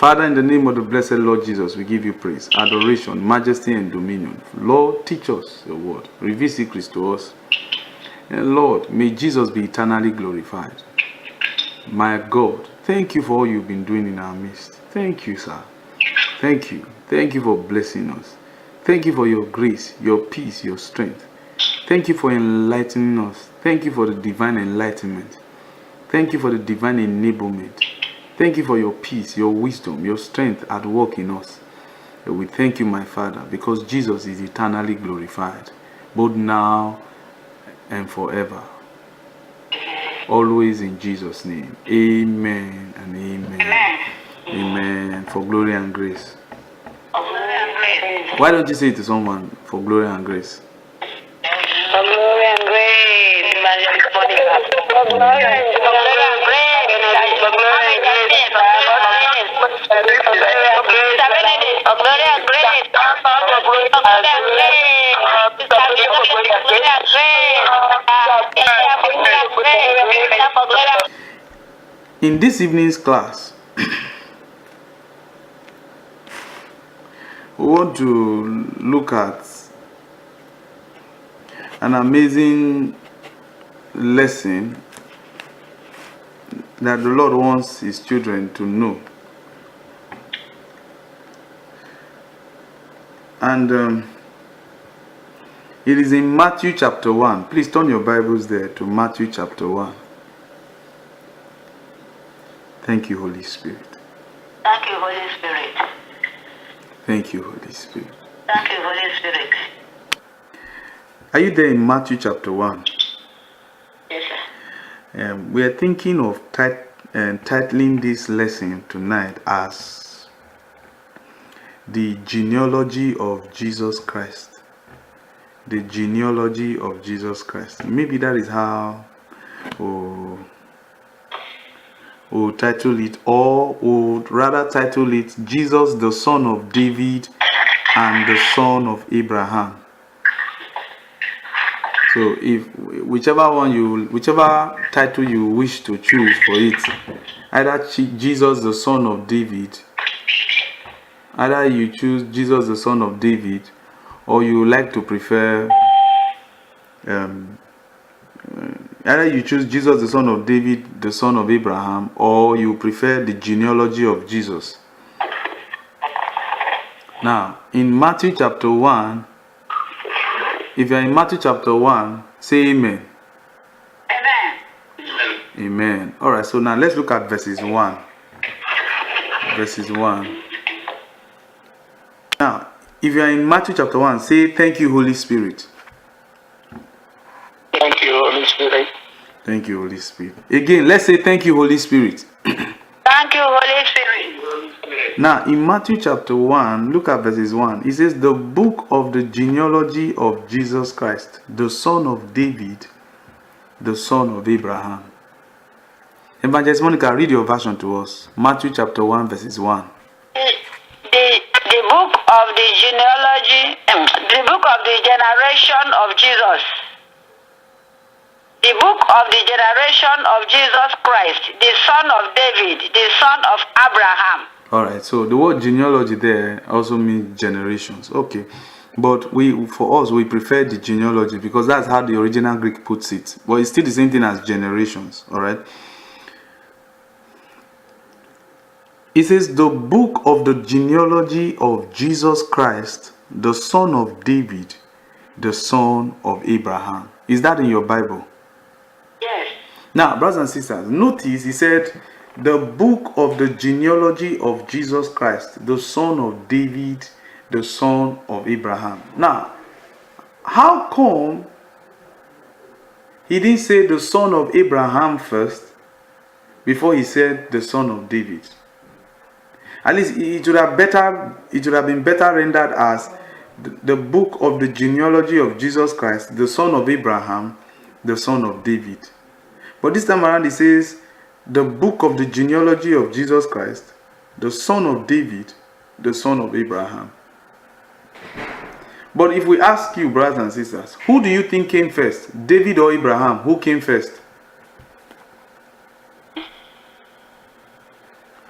Father, in the name of the blessed Lord Jesus, we give you praise, adoration, majesty, and dominion. Lord, teach us your word. Reveal secrets to us. And Lord, may Jesus be eternally glorified. My God, thank you for all you've been doing in our midst. Thank you, sir. Thank you. Thank you for blessing us. Thank you for your grace, your peace, your strength. Thank you for enlightening us. Thank you for the divine enlightenment. Thank you for the divine enablement. Thank you for your peace, your wisdom, your strength at work in us. And we thank you, my Father, because Jesus is eternally glorified, both now and forever. Always in Jesus' name. Amen and amen. Amen. For glory and grace. Why don't you say it to someone? For glory and grace. For glory and grace. For glory and grace. For glory and grace. For glory and grace. In this evening's class, we want to look at an amazing lesson that the Lord wants his children to know. And it is in Matthew chapter 1. Please turn your Bibles there to Matthew chapter 1. Thank you, Holy Spirit. Thank you, Holy Spirit. Thank you, Holy Spirit. Thank you, Holy Spirit. Are you there in Matthew chapter 1? Yes, sir. We are thinking of titling this lesson tonight as the genealogy of Jesus Christ. The genealogy of Jesus Christ. Maybe that is how we'll title it, or would rather title it Jesus, the son of David and the son of Abraham. So if whichever title you wish to choose for it, either Jesus, the son of David, either you choose Jesus, the son of David, or you like to prefer either you choose Jesus, the son of David, the son of Abraham, or you prefer the genealogy of Jesus. Now, in Matthew chapter 1, if you are in Matthew chapter 1, say amen. Amen. Amen. Alright, so now let's look at verses 1. Verses 1. Now, if you are in Matthew chapter 1, say thank you, Holy Spirit. Thank you, Holy Spirit. Thank you, Holy Spirit. Again, let's say thank you, Holy Spirit. Thank you, Holy Spirit. Now, in Matthew chapter 1, look at verses 1. It says, the book of the genealogy of Jesus Christ, the son of David, the son of Abraham. Evangelist Monica, read your version to us. Matthew chapter 1, verses 1. The book of the genealogy, the book of the generation of Jesus. The book of the generation of Jesus Christ, the son of David, the son of Abraham. Alright, so the word genealogy there also means generations. Okay. But for us, we prefer the genealogy because that's how the original Greek puts it. But it's still the same thing as generations. Alright. It says the book of the genealogy of Jesus Christ, the son of David, the son of Abraham. Is that in your Bible? Yes. Now, brothers and sisters, notice he said the book of the genealogy of Jesus Christ, the son of David, the son of Abraham. Now, how come he didn't say the son of Abraham first before he said the son of David? At least it would have been better rendered as the book of the genealogy of Jesus Christ, the son of Abraham, the son of David. But this time around it says the book of the genealogy of Jesus Christ, the son of David, the son of Abraham. But if we ask you, brothers and sisters, who do you think came first, David or Abraham? Who came first?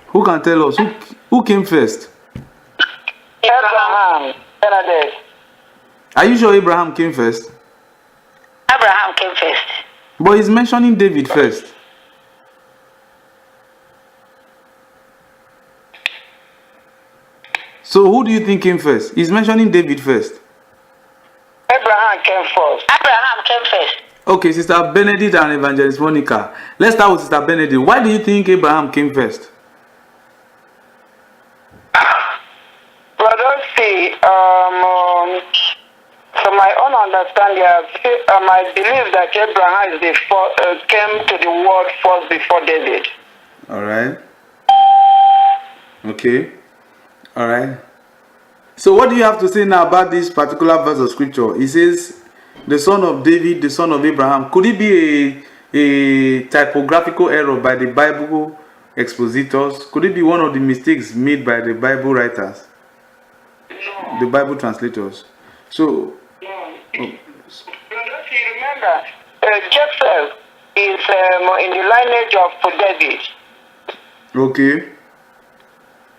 Who can tell us? Who came first? Abraham. Benedict. Are you sure Abraham came first? Abraham came first. But he's mentioning David first. So who do you think came first? He's mentioning David first. Abraham came first. Abraham came first. Okay, Sister Benedict and Evangelist Monica. Let's start with Sister Benedict. Why do you think Abraham came first? Brother, see, from my own understanding, I believe that Abraham is came to the world first before David. All right. Okay. All right. So what do you have to say now about this particular verse of scripture? It says, the son of David, the son of Abraham. Could it be a typographical error by the Bible expositors? Could it be one of the mistakes made by the Bible writers? No. The Bible translators. So, No. Remember, Joseph is in the lineage of David. okay.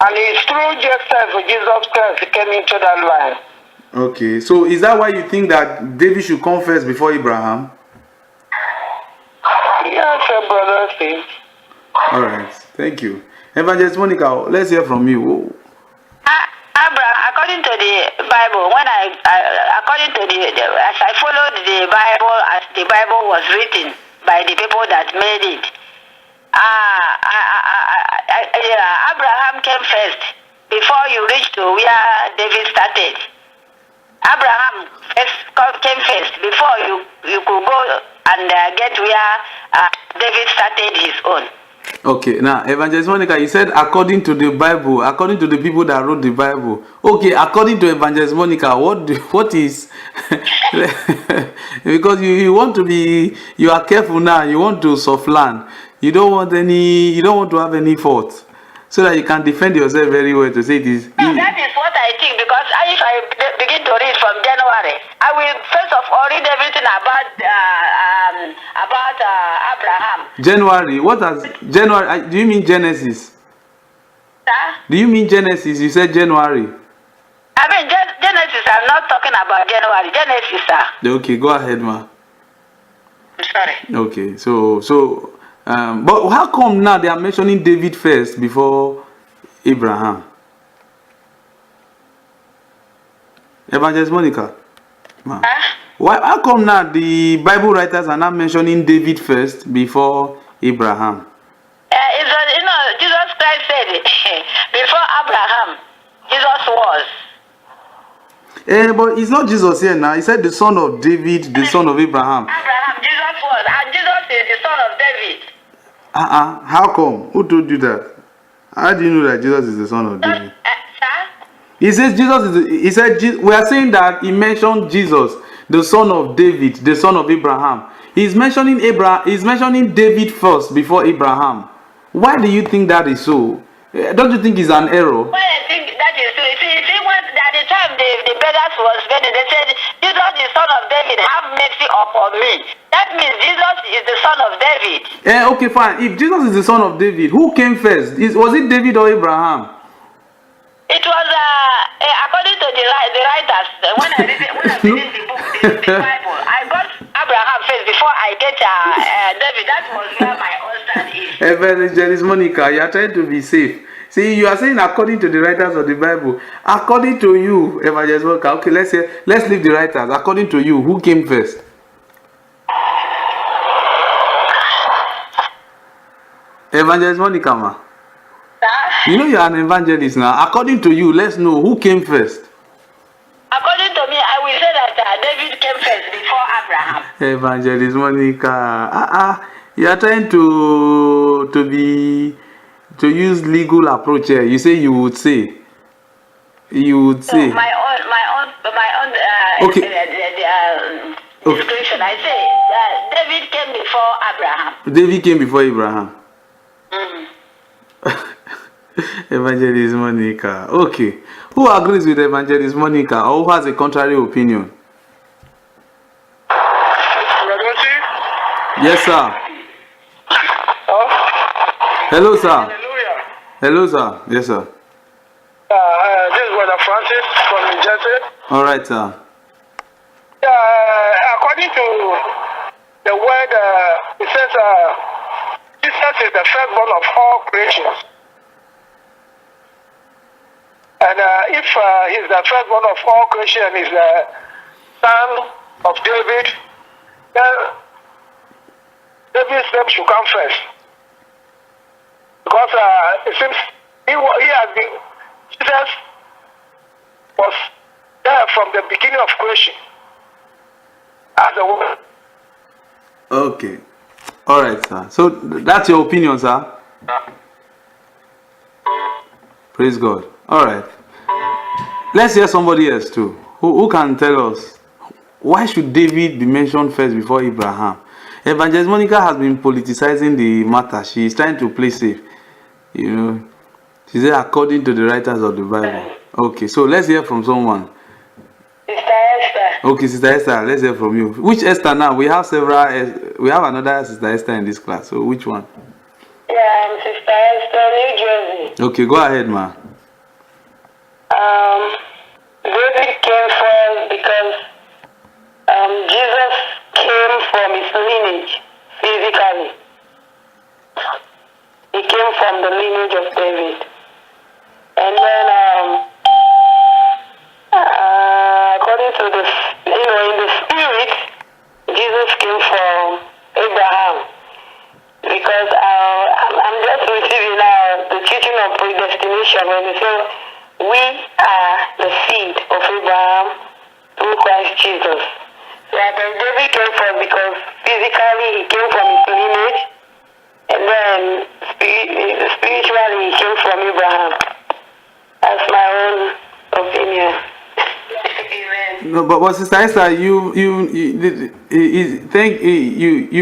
And it's through Joseph Jesus Christ came into that line. Okay. So is that why you think that David should come first before Abraham? Yes, brother, see. All right. Thank you. Evangelist Monica, let's hear from you. Abraham, according to the Bible, when according to as I followed the Bible, as the Bible was written by the people that made it, Abraham came first before you reach to where David started. Abraham came first before you could go and get where David started his own. Okay, now Evangelist Monica, you said according to the Bible, according to the people that wrote the Bible. Okay, according to Evangelist Monica, what is because you want to be, you are careful now, you want to soft land. You don't want to have any fault, so that you can defend yourself very well to say this. No, that is what I think, because if I begin to read from January, I will first of all read everything about Abraham. January, what has January? Do you mean Genesis? Sir? Do you mean Genesis? You said January. I mean Genesis. I'm not talking about January. Genesis, sir. Okay, go ahead, ma. I'm sorry. Okay, so. But how come now they are mentioning David first before Abraham? Evangelist Monica, why? How come now the Bible writers are not mentioning David first before Abraham? Jesus Christ said before Abraham, Jesus was. But it's not Jesus here now. He said the son of David, the son of Abraham. Abraham, Jesus was, and Jesus is the son of David. How come? Who told you that? How do you know that Jesus is the son of David? Sir? He says Jesus is. He said we are saying that he mentioned Jesus, the son of David, the son of Abraham. He's mentioning Abraham. He's mentioning David first before Abraham. Why do you think that is so? Don't you think it's an error? Well, I think that is true. See, when at the time the beggars was begging, they said, Jesus, the son of David, have mercy upon me. That means Jesus is the son of David. Okay, fine. If Jesus is the son of David, who came first? Was it David or Abraham? It was according to the writers. When I read the book, the Bible, I got Abraham first before I get David. That was where my own stand is. Evangelist Monica, you are trying to be safe. See, you are saying according to the writers of the Bible. According to you, Evangelist Monica. Okay, let's leave the writers. According to you, who came first? Evangelist Monica, ma. You know you are an evangelist now. According to you, let's know who came first. According to me, I will say that David came first before Abraham. Evangelist Monica, you are trying to use legal approach here. You say you would say. So my own. Okay. Description. I say David came before Abraham. David came before Abraham. Mm. Evangelist Monica. Okay. Who agrees with Evangelist Monica or who has a contrary opinion? Yes, sir. Oh. Hello, sir. Hallelujah. Hello, sir. Yes, sir. Brother Francis from New Jersey. All right, sir. According to the word, it says Jesus is the firstborn of all creations. And if he's the firstborn of all creation, he's the son of David, then David's name should come first. Because it seems he has been, Jesus was there from the beginning of creation as a woman. Okay. All right, sir. So that's your opinion, sir? Praise God. All right. Let's hear somebody else too. Who can tell us why should David be mentioned first before Abraham? Evangelist Monica has been politicizing the matter. She is trying to play safe. You know, she said according to the writers of the Bible. Okay, so let's hear from someone. Sister Esther. Okay, Sister Esther, let's hear from you. Which Esther now? We have several. We have another Sister Esther in this class. So which one? Yeah, I'm Sister Esther, New Jersey. Okay, go ahead, ma. David came first because Jesus came from his lineage physically. He came from the lineage of David. And then, according to the, in the spirit, Jesus came from Abraham. Because I'm just receiving the teaching of predestination when they say we are the seed of Abraham through Christ Jesus. So David came from because physically he came from his lineage, and then spiritually he came from Abraham. That's my own opinion. Amen. No, but Sister Esther, you've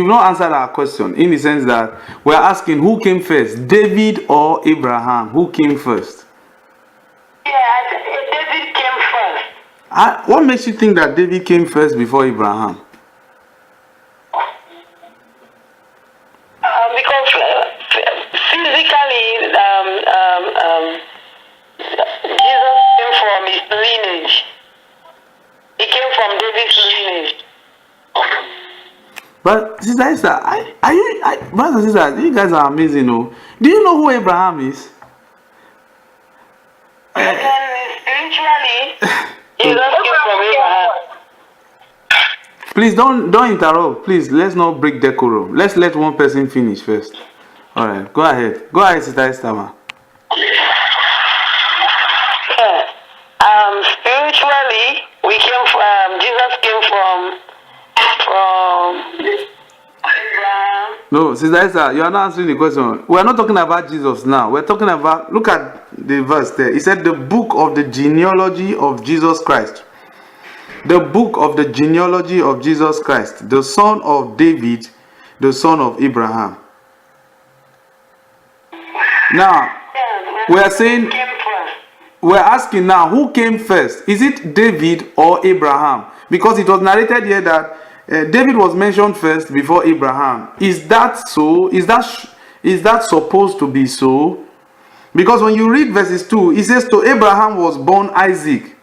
not answered our question in the sense that we're asking who came first, David or Abraham? Who came first? Yeah, David came first. What makes you think that David came first before Abraham? Because physically, Jesus came from his lineage. He came from David's lineage. But Sister Esther, brothers and sisters, you guys are amazing, no? Do you know who Abraham is? And then spiritually, Jesus came from Abraham. Please don't interrupt. Please, let's not break decorum. Let's let one person finish first. All right, go ahead. Go ahead, Sister Esther. Spiritually, we came from Jesus came from Abraham. No, Sister Esther, you are not answering the question. We are not talking about Jesus now. We're talking about, look at the verse there. It said the book of the genealogy of Jesus Christ. The book of the genealogy of Jesus Christ, the son of David, the son of Abraham. Now, we are saying, we're asking now, who came first? Is it David or Abraham? Because it was narrated here that David was mentioned first before Abraham. Is that so? Is that supposed to be so? Because when you read verses 2, it says to Abraham was born Isaac.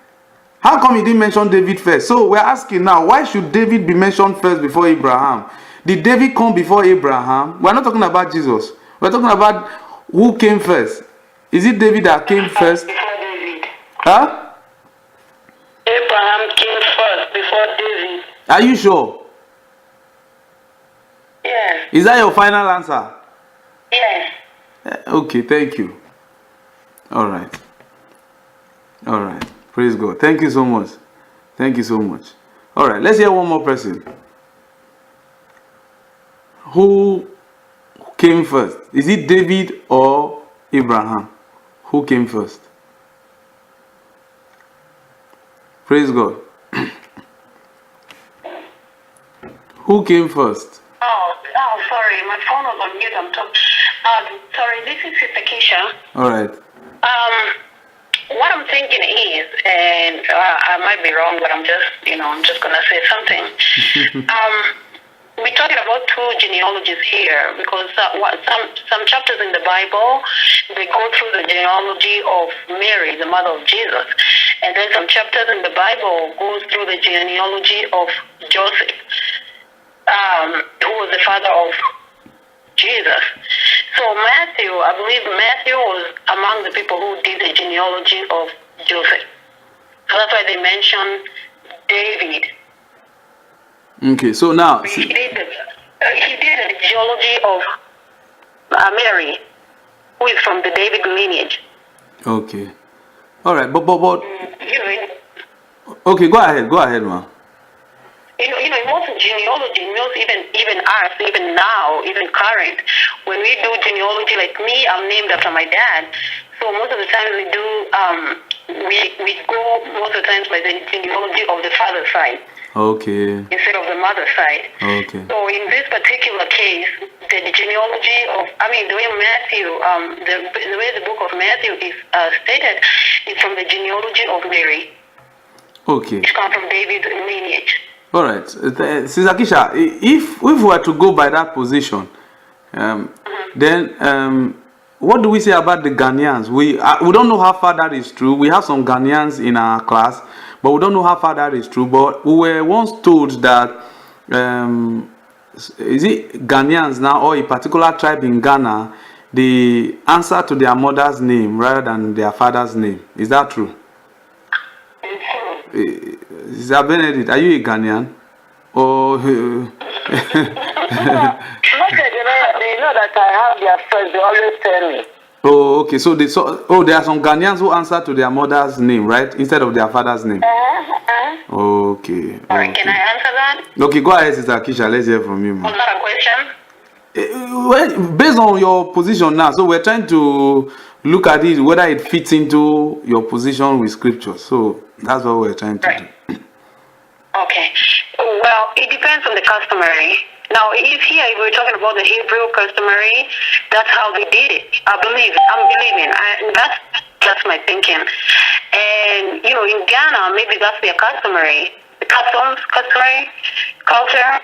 How come he didn't mention David first? So we're asking now, why should David be mentioned first before Abraham? Did David come before Abraham? We're not talking about Jesus. We're talking about who came first. Is it David that came first? Before David. Huh? Abraham came first before David. Are you sure? Yes. Is that your final answer? Yes. Okay, thank you. All right. All right. Praise God. Thank you so much. Thank you so much. All right, let's hear one more person. Who came first? Is it David or Abraham? Who came first? Praise God. Who came first? Oh, sorry, my phone was on mute. I'm talking. Sorry, this is Sister Keisha. All right. What I'm thinking is, and I might be wrong, but I'm just gonna say something. we're talking about two genealogies here, because some chapters in the Bible, they go through the genealogy of Mary, the mother of Jesus, and then some chapters in the Bible goes through the genealogy of Joseph, who was the father of Jesus. So Matthew, I believe Matthew was among the people who did the genealogy of Joseph. So that's why they mention David. Okay, so now He did the genealogy of Mary, who is from the David lineage. okay, all right, but You know, okay, go ahead, ma. in most genealogy, even us, even now, even current, when we do genealogy, like me, I'm named after my dad. So most of the time we do, we go most of the times by the genealogy of the father's side. Okay. Instead of the mother's side. Okay. So in this particular case, the genealogy of, the way Matthew, the way the book of Matthew is stated, is from the genealogy of Mary. Okay. Which comes from David's lineage. All right, Sister Keisha, if we were to go by that position, then what do we say about the Ghanaians? We don't know how far that is true. We have some Ghanaians in our class, but we don't know how far that is true. But we were once told that is it Ghanaians now, or a particular tribe in Ghana, they answer to their mother's name rather than their father's name. Is that true? Sister Benedict, are you a Ghanaian? Or They know that I have their first. They always tell me. Oh, okay. So there are some Ghanaians who answer to their mother's name, right, instead of their father's name. Okay. Alright, can I answer that? Okay, go ahead, Sister Keisha. Let's hear from you. Was that a question? Well, based on your position now, so we're trying to look at it whether it fits into your position with Scripture. So that's what we're trying to do. Okay. Well, it depends on the customary. Now, if we're talking about the Hebrew customary, that's how they did it. I'm believing. That's my thinking. And, in Ghana, maybe that's their customary. The customs, customary, culture,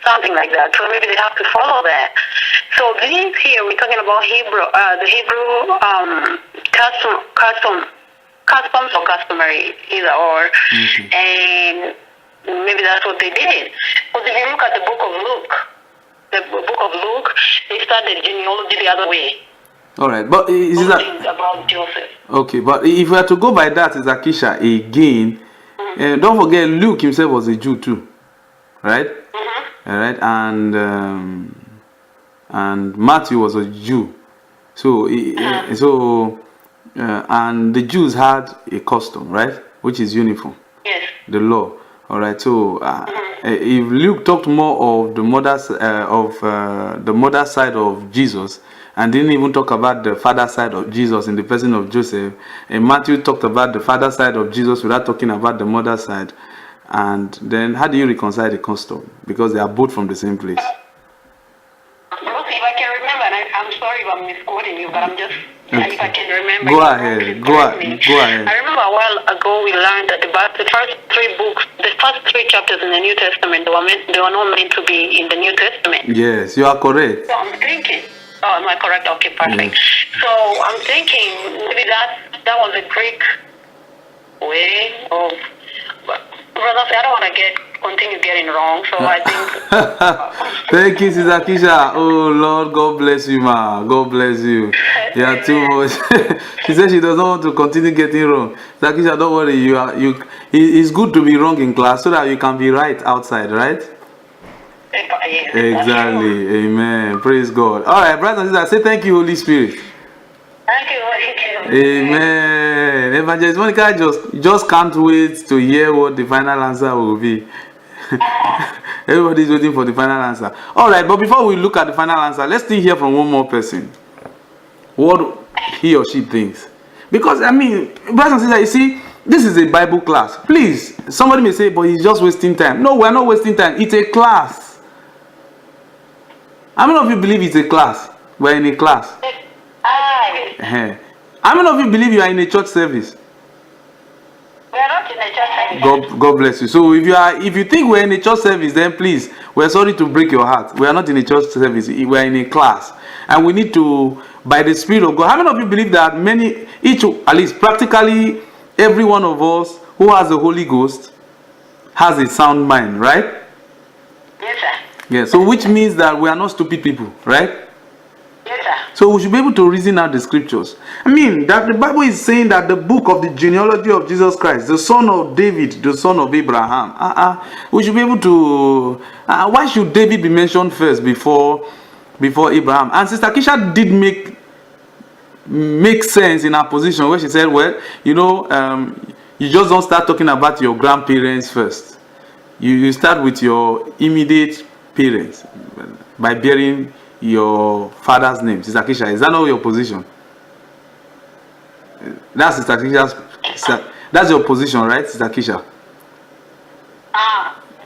something like that. So maybe they have to follow that. So these here, we're talking about the Hebrew customs or customary, either or. Okay. And maybe that's what they did. But if you look at the book of Luke, they started genealogy the other way. All right, but is that about Joseph? Okay, but if we are to go by that, is Akisha again? Don't forget, Luke himself was a Jew too, right? All right, and Matthew was a Jew, so and the Jews had a custom, right, which is uniform. Yes. The law. All right. So if Luke talked more of the mother side of Jesus, and didn't even talk about the father side of Jesus in the person of Joseph, and Matthew talked about the father side of Jesus without talking about the mother side, and then how do you reconcile the custom? Because they are both from the same place. If I can remember, and I'm sorry if I'm misquoting you, but I'm just, if I can remember. Go ahead. I remember a while ago we learned that the first three chapters in the New Testament, they were not meant to be in the New Testament. Yes, you are correct. So I'm thinking, am I correct? Okay, perfect. Yes. So I'm thinking maybe that was a Greek way of, brother, I don't want to continue getting wrong, so I think. Thank you, Sister Keisha. Oh Lord, God bless you, ma. God bless you. You are too much. She said she doesn't want to continue getting wrong. Sister Keisha, don't worry. It's good to be wrong in class so that you can be right outside, right? Yes, exactly. Amen. Praise God. All right, brothers and sisters, say thank you, Holy Spirit. Thank you. Amen. Evangelist Monica just can't wait to hear what the final answer will be. Everybody's waiting for the final answer. All right, but before we look at the final answer, let's still hear from one more person what he or she thinks. Because, brothers and sisters, you see, this is a Bible class. Please, somebody may say, but he's just wasting time. No, we're not wasting time. It's a class. How many of you believe it's a class? We're in a class. How many of you believe you are in a church service? We are not in a church service. God bless you. So if you think we're in a church service, then please, we're sorry to break your heart. We are not in a church service. We're in a class, and we need to, by the Spirit of God. How many of you believe that at least practically every one of us who has the Holy Ghost has a sound mind, right? Yes, sir. Yeah. So which means that we are not stupid people, right? Yes, sir. So we should be able to reason out the scriptures. I mean, that the Bible is saying that the book of the genealogy of Jesus Christ, the son of David, the son of Abraham, we should be able to. Why should David be mentioned first before Abraham? And Sister Kisha did make sense in her position where she said, well, you just don't start talking about your grandparents first. You start with your immediate parents by bearing your father's name. Sister Kisha, is that not your position? That's Sister Kisha's. That's your position, right, Sister Kisha?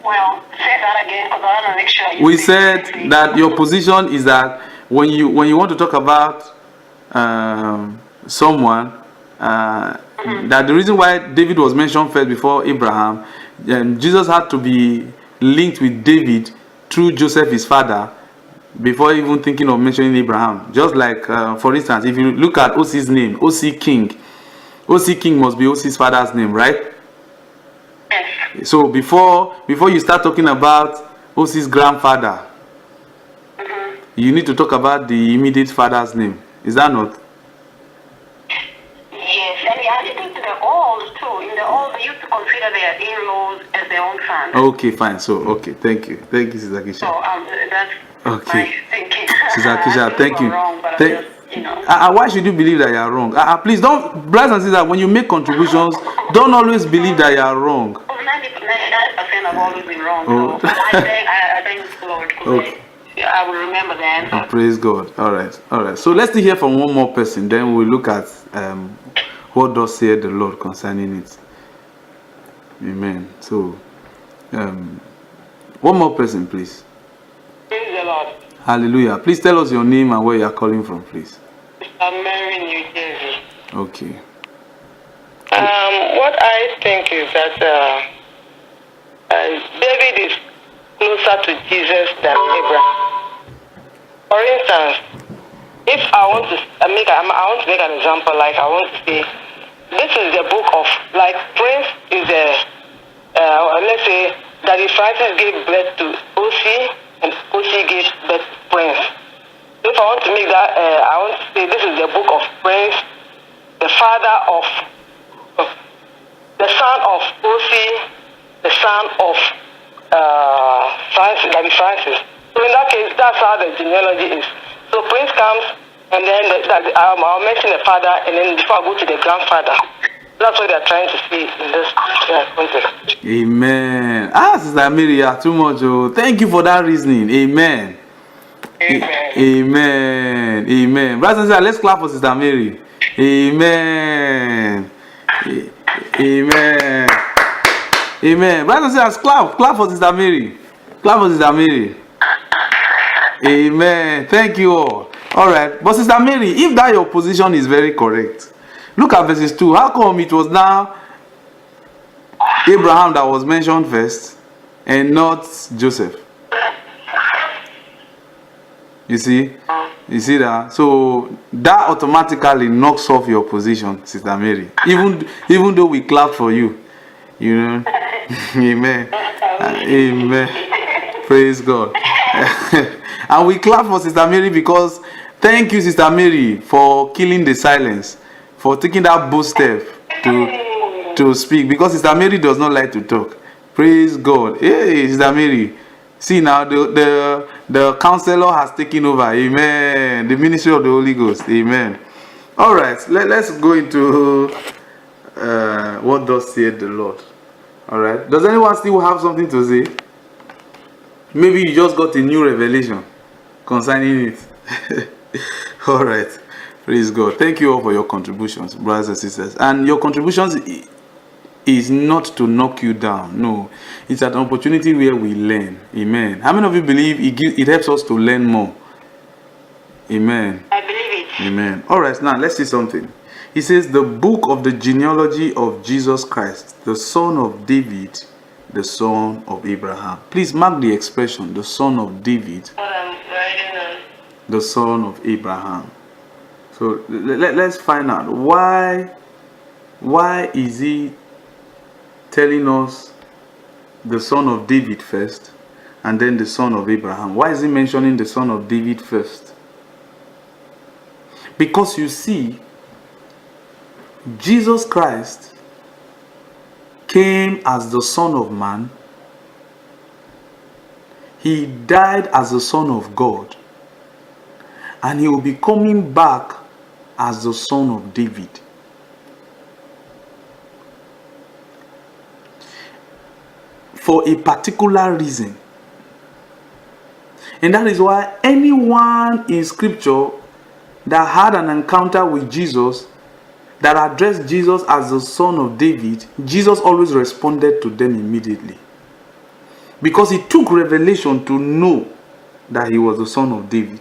Well, say that again because I want to make sure. We said that your position is that when you want to talk about someone, that the reason why David was mentioned first before Abraham, Jesus had to be linked with David through Joseph, his father, before even thinking of mentioning Abraham. Just like, for instance, if you look at OC's name, OC King must be OC's father's name, right? Yes. So before you start talking about OC's grandfather, you need to talk about the immediate father's name. Is that not? Yes, and I think to the old too. In the old, they used to consider their in-laws as their own sons. Okay, fine. So, okay, thank you, Sister Kisha. So that's Okay. my thinking. Sister Kisha, thank you. Wrong, but Thank- I'm just, why should you believe that you are wrong? Please don't, brothers and sisters, when you make contributions, don't always believe that you are wrong. 99% I've always been wrong. Oh. So I thank the Lord. Okay. I will remember them. Praise God. All right. So let's hear from one more person. Then we'll look at what does say the Lord concerning it. Amen. So, one more person, please. Praise the Lord. Hallelujah. Please tell us your name and where you are calling from, please. I'm Mary, New Jersey. Okay. What I think is that David is closer to Jesus than Abraham. For instance, if I want to make an example, like I want to say, this is the book of, like Prince is let's say Daddy Francis gave birth to OC and OC gave birth to Prince. If I want to make that, I want to say this is the book of Prince, the father of the son of OC, the son of Francis, Daddy Francis. So in that case, that's how the genealogy is. So Prince comes, and then I'll mention the father, and then before I go to the grandfather. That's what they're trying to see in this context. Amen. Sister Mary, you are too much. Oh. Thank you for that reasoning. Amen. Amen. Amen. Brothers and sisters, let's clap for Sister Mary. Amen. Amen. Amen. Brothers and sisters, clap for Sister Mary. Clap for Sister Mary. Amen. Thank you all. All right. But Sister Mary, if that your position is very correct, look at verses 2. How come it was now Abraham that was mentioned first and not Joseph? You see that? So that automatically knocks off your position, Sister Mary. Even though we clap for you, Amen. Amen. Praise God. And we clap for Sister Mary because thank you, Sister Mary, for killing the silence, for taking that bold step to speak, because Sister Mary does not like to talk. Praise God. Hey, Sister Mary. See now, the counselor has taken over. Amen. The ministry of the Holy Ghost. Amen. All right. Let's go into what does say the Lord. All right. Does anyone still have something to say? Maybe you just got a new revelation concerning it. All right. Praise God. Thank you all for your contributions, brothers and sisters. And your contributions is not to knock you down. No, it's an opportunity where we learn. Amen. How many of you believe it helps us to learn more? Amen. I believe it. Amen. All right, now let's see something. He says, the book of the genealogy of Jesus Christ, the son of David, the son of Abraham. Please mark the expression, the son of David, the son of Abraham. So let's find out why is he telling us the son of David first and then the son of Abraham? Why is he mentioning the son of David first? Because you see, Jesus Christ came as the Son of Man. He died as the Son of God. And he will be coming back as the Son of David. For a particular reason. And that is why anyone in Scripture that had an encounter with Jesus, that addressed Jesus as the son of David, Jesus always responded to them immediately. Because he took revelation to know that he was the son of David.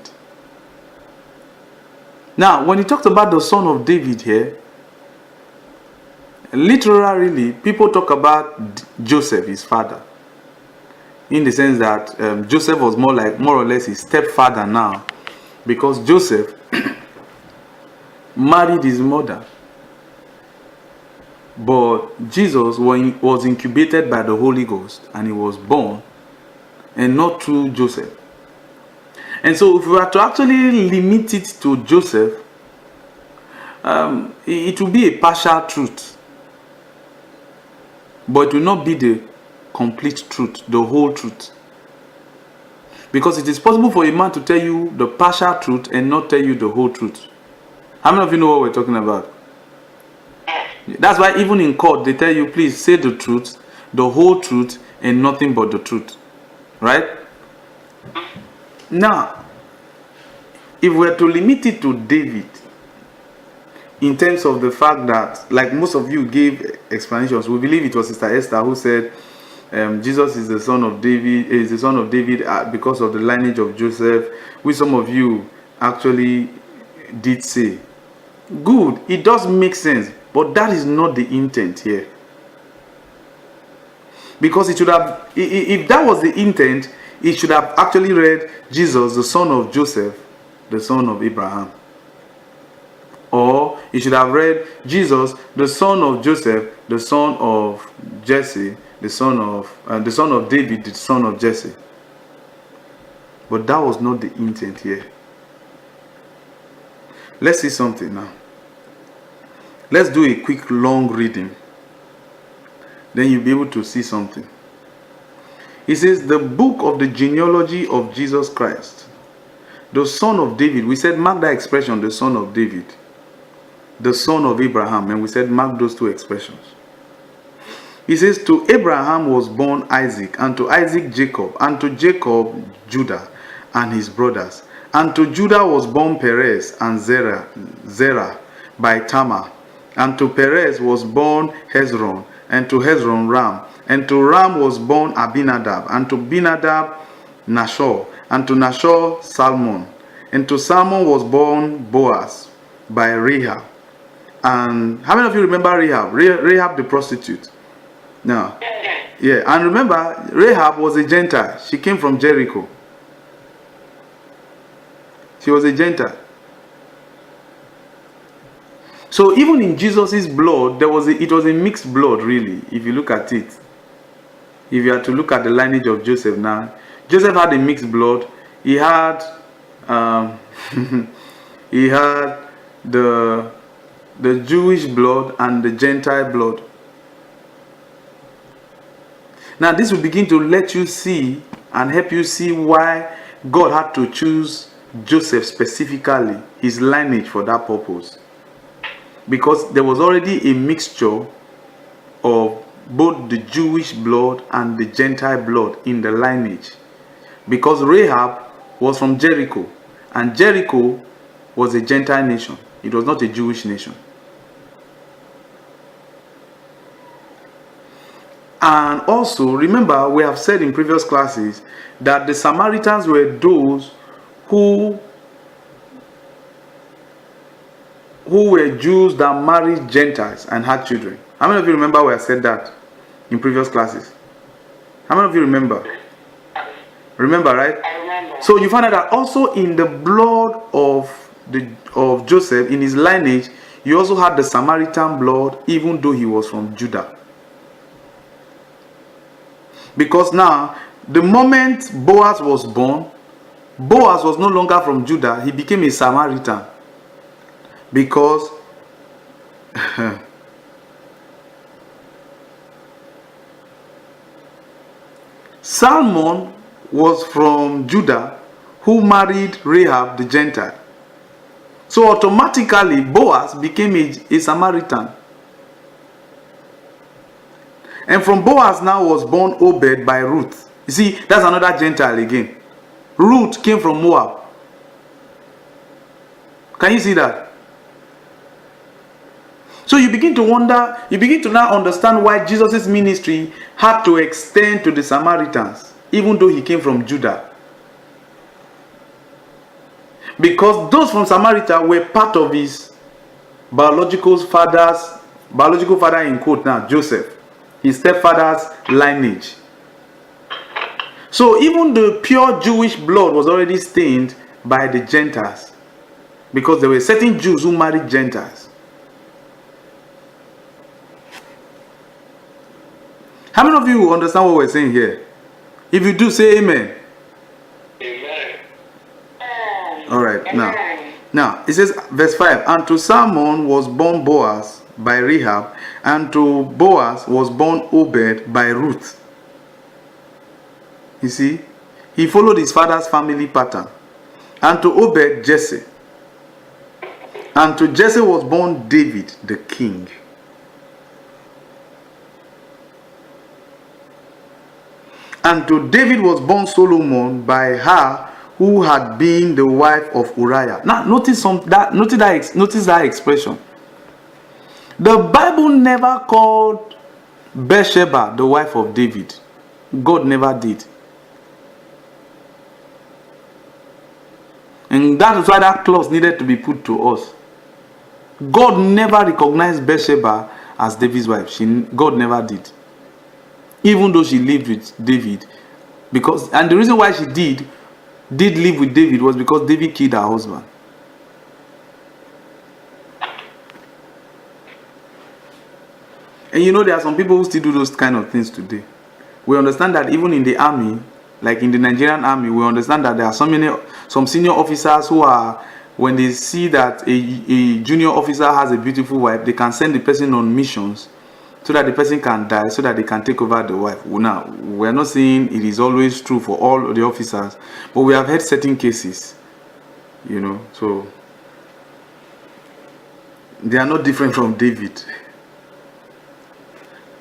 Now, when he talks about the son of David here, literally, people talk about Joseph, his father. In the sense that Joseph was more or less his stepfather now. Because Joseph married his mother. But Jesus was incubated by the Holy Ghost and he was born, and not through Joseph. And so if we were to actually limit it to Joseph, it will be a partial truth. But it will not be the complete truth, the whole truth. Because it is possible for a man to tell you the partial truth and not tell you the whole truth. How many of you know what we're talking about? That's why even in court they tell you, please say the truth, the whole truth, and nothing but the truth. Right? Now, if we're to limit it to David, in terms of the fact that, like most of you gave explanations, we believe it was Sister Esther who said Jesus is the son of David, because of the lineage of Joseph, which some of you actually did say. Good, it does make sense. But that is not the intent here. Because it should have, if that was the intent, it should have actually read Jesus, the son of Joseph, the son of Abraham. Or it should have read Jesus, the son of Joseph, the son of Jesse, the son of David, the son of Jesse. But that was not the intent here. Let's see something now. Let's do a quick long reading. Then you'll be able to see something. It says, the book of the genealogy of Jesus Christ, the son of David. We said, mark that expression, the son of David. The son of Abraham. And we said, mark those two expressions. It says, to Abraham was born Isaac, and to Isaac Jacob, and to Jacob Judah and his brothers. And to Judah was born Perez and Zerah by Tamar. And to Perez was born Hezron, and to Hezron Ram. And to Ram was born Abinadab, and to Abinadab Nashor, and to Nashor Salmon. And to Salmon was born Boaz by Rahab. And how many of you remember Rahab? Rahab the prostitute. Now, yeah, and remember, Rahab was a Gentile. She came from Jericho. She was a Gentile. So even in Jesus' blood, it was a mixed blood, really, if you look at it. If you are to look at the lineage of Joseph now, Joseph had a mixed blood. He had he had the Jewish blood and the Gentile blood. Now this will begin to let you see and help you see why God had to choose Joseph specifically, his lineage, for that purpose. Because there was already a mixture of both the Jewish blood and the Gentile blood in the lineage. Because Rahab was from Jericho, and Jericho was a Gentile nation. It was not a Jewish nation. And also, remember, we have said in previous classes that the Samaritans were those who who were Jews that married Gentiles and had children. How many of you remember where I said that in previous classes? How many of you remember? Remember, right? I remember. So you find out that also in the blood of Joseph, in his lineage, he also had the Samaritan blood, even though he was from Judah. Because now, the moment Boaz was born, Boaz was no longer from Judah, he became a Samaritan. Because Salmon was from Judah, who married Rahab the Gentile. So automatically Boaz became a Samaritan. And from Boaz now was born Obed by Ruth. You see, that's another Gentile again. Ruth came from Moab. Can you see that? So you begin to wonder, you begin to now understand why Jesus' ministry had to extend to the Samaritans, even though he came from Judah. Because those from Samaria were part of his biological father in quote now, Joseph, his stepfather's lineage. So even the pure Jewish blood was already stained by the Gentiles, because there were certain Jews who married Gentiles. How many of you understand what we're saying here? If you do, say amen. Amen. All right, now it says, verse 5, and to Salmon was born Boaz by Rahab, and to Boaz was born Obed by Ruth. You see, he followed his father's family pattern. And to Obed, Jesse. And to Jesse was born David the king. And to David was born Solomon by her who had been the wife of Uriah. Now notice that expression. The Bible never called Bathsheba the wife of David. God never did. And that is why that clause needed to be put to us. God never recognized Bathsheba as David's wife. God never did. Even though she lived with David. And the reason why she did live with David was because David killed her husband. And you know, there are some people who still do those kind of things today. We understand that even in the army, like in the Nigerian army, we understand that there are some senior officers who are, when they see that a junior officer has a beautiful wife, they can send the person on missions so that the person can die, so that they can take over the wife. Now, we're not saying it is always true for all the officers, but we have had certain cases, you know, so they are not different from David.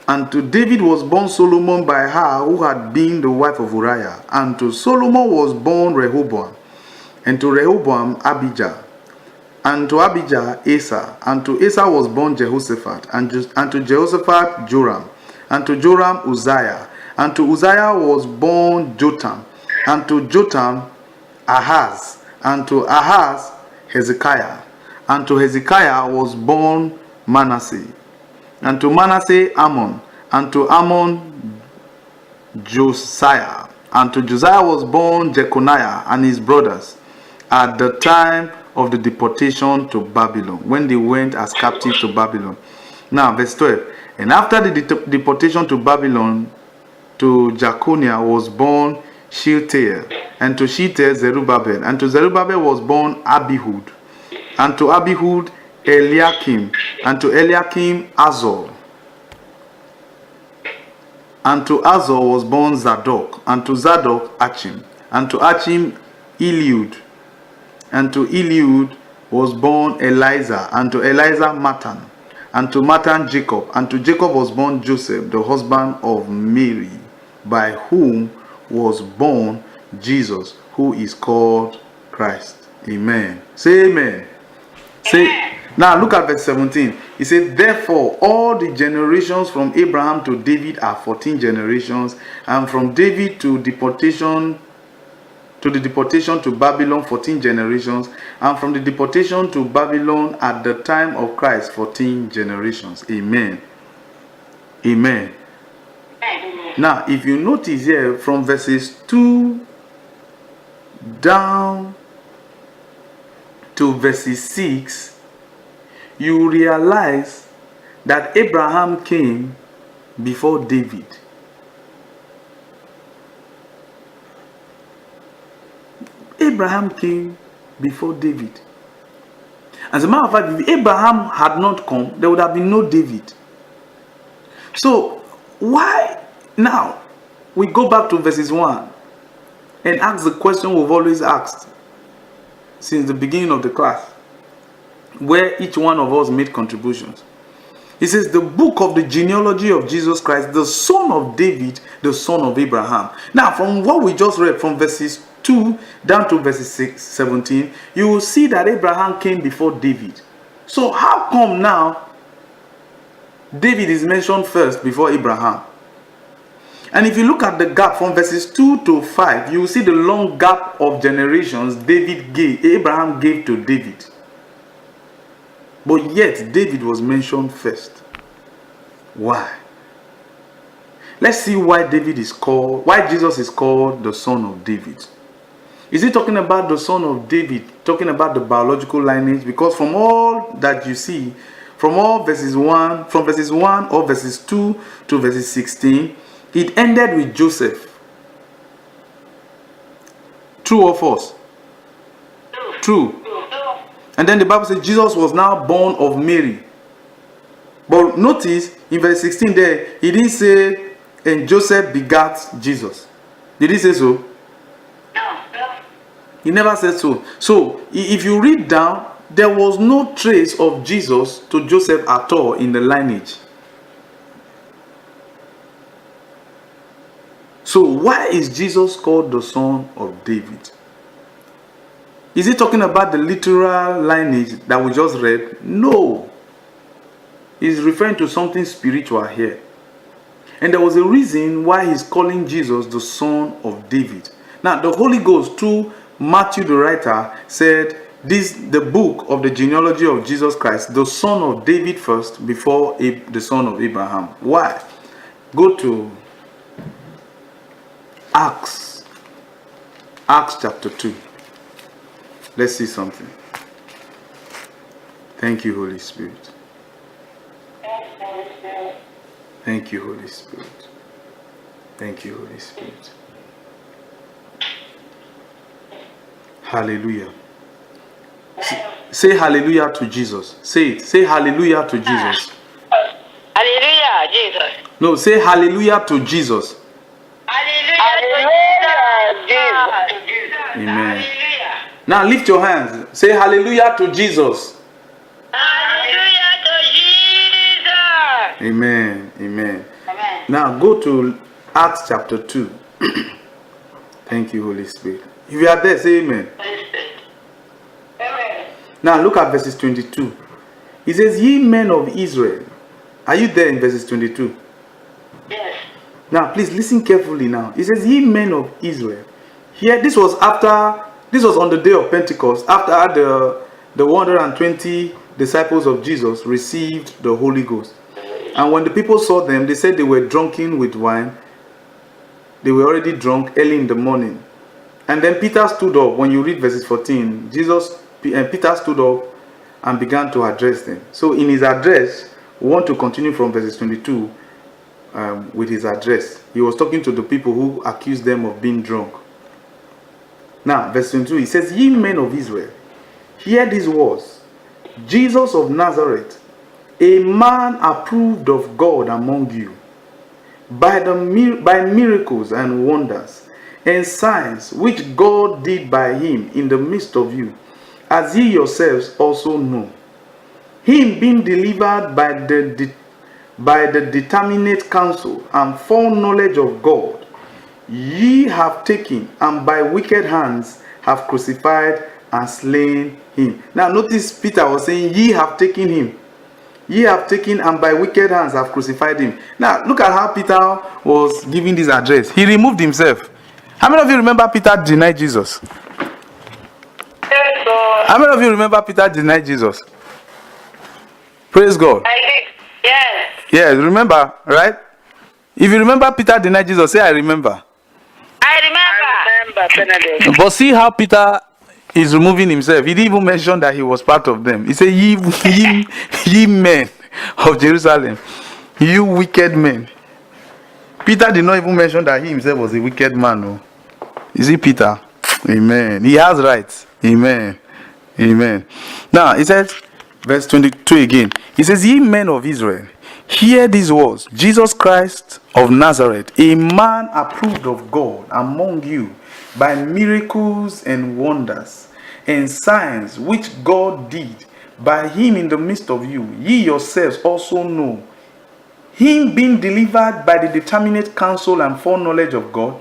And to David was born Solomon by her who had been the wife of Uriah. And to Solomon was born Rehoboam. And to Rehoboam Abijah. And to Abijah Asa. And to Asa was born Jehoshaphat. And to Jehoshaphat Joram. And to Joram Uzziah. And to Uzziah was born Jotham. And to Jotham Ahaz. And to Ahaz Hezekiah. And to Hezekiah was born Manasseh. And to Manasseh Ammon, and to Ammon Josiah, and to Josiah was born Jeconiah and his brothers at the time of the deportation to Babylon, when they went as captives to Babylon. Now, verse 12. And after the deportation to Babylon, to Jeconiah was born Shealtiel, and to Shealtiel Zerubbabel, and to Zerubbabel was born Abihud, and to Abihud Eliakim, and to Eliakim Azor, and to Azor was born Zadok, and to Zadok Achim, and to Achim Eliud, and to Eliud was born Eliza, and to Eliza Matan, and to Matan Jacob, and to Jacob was born Joseph, the husband of Mary, by whom was born Jesus, who is called Christ. Amen. Say amen. Say. Now look at verse 17. He said, therefore all the generations from Abraham to David are 14 generations, and from David to deportation to the deportation to Babylon, 14 generations, and from the deportation to Babylon at the time of Christ, 14 generations. Amen. Amen. Now, if you notice here, from verses 2 down to verses 6, you realize that Abraham came before David. Abraham came before David. As a matter of fact, if Abraham had not come, there would have been no David. So, why now we go back to verses 1 and ask the question we've always asked since the beginning of the class, where each one of us made contributions. It says, the book of the genealogy of Jesus Christ, the son of David, the son of Abraham. Now, from what we just read, from verses 2 down to verses 17, you will see that Abraham came before David. So how come now David is mentioned first before Abraham? And if you look at the gap from verses 2 to 5, you will see the long gap of generations Abraham gave to David. But yet David was mentioned first. Why? Let's see why Jesus is called the son of David. Is he talking about the son of David, talking about the biological lineage? Because from all that you see, from verses 1 or verses 2 to verses 16, it ended with Joseph. True or false? True. And then the Bible says Jesus was now born of Mary. But notice in verse 16 there, he didn't say, and Joseph begat Jesus. Did he say so? No. He never said so. So, if you read down, there was no trace of Jesus to Joseph at all in the lineage. So, why is Jesus called the son of David? Is he talking about the literal lineage that we just read? No. He's referring to something spiritual here. And there was a reason why he's calling Jesus the son of David. Now, the Holy Ghost, through Matthew the writer, said the book of the genealogy of Jesus Christ, the son of David first before the son of Abraham. Why? Go to Acts chapter 2. Let's see something. Thank you, Holy Spirit. Thank you, Holy Spirit. Thank you, Holy Spirit. Hallelujah. Say hallelujah to Jesus. Say it. Say hallelujah to Jesus. Hallelujah, Jesus. No, say hallelujah to Jesus. Hallelujah, Jesus. Amen. Hallelujah. Now lift your hands. Say hallelujah to Jesus. Hallelujah to Jesus. Amen. Amen. Amen. Now go to Acts chapter 2. Thank you, Holy Spirit. If you are there, say amen. Amen. Now look at verses 22. It says, ye men of Israel. Are you there in verses 22? Yes. Now please listen carefully now. It says, ye men of Israel. Here, this was on the day of Pentecost, after the 120 disciples of Jesus received the Holy Ghost. And when the people saw them, they said they were drunken with wine. They were already drunk early in the morning. And then Peter stood up. When you read verses 14, Peter stood up and began to address them. So in his address, we want to continue from verses 22 with his address. He was talking to the people who accused them of being drunk. Now, verse 22, he says, ye men of Israel, hear these words. Jesus of Nazareth, a man approved of God among you, by miracles and wonders, and signs which God did by him in the midst of you, as ye yourselves also know. Him being delivered by the determinate counsel and foreknowledge of God, ye have taken, and by wicked hands have crucified and slain him. Now notice Peter was saying, ye have taken him. Ye have taken, and by wicked hands have crucified him. Now look at how Peter was giving this address. He removed himself. How many of you remember Peter denied Jesus? Yes, so How many of you remember Peter denied Jesus? Praise God. I did. Yes. Yes, remember, right? If you remember Peter denied Jesus, say I remember. I remember. Benedict. But see how Peter is removing himself. He didn't even mention that he was part of them. He said, ye men of Jerusalem, you wicked men. Peter did not even mention that he himself was a wicked man. No. Is it Peter? Amen. He has rights. Amen. Amen. Now, he says, verse 22 again. He says, ye men of Israel, hear these words. Jesus Christ of Nazareth, a man approved of God among you by miracles and wonders and signs which God did by him in the midst of you. Ye yourselves also know, him being delivered by the determinate counsel and foreknowledge of God,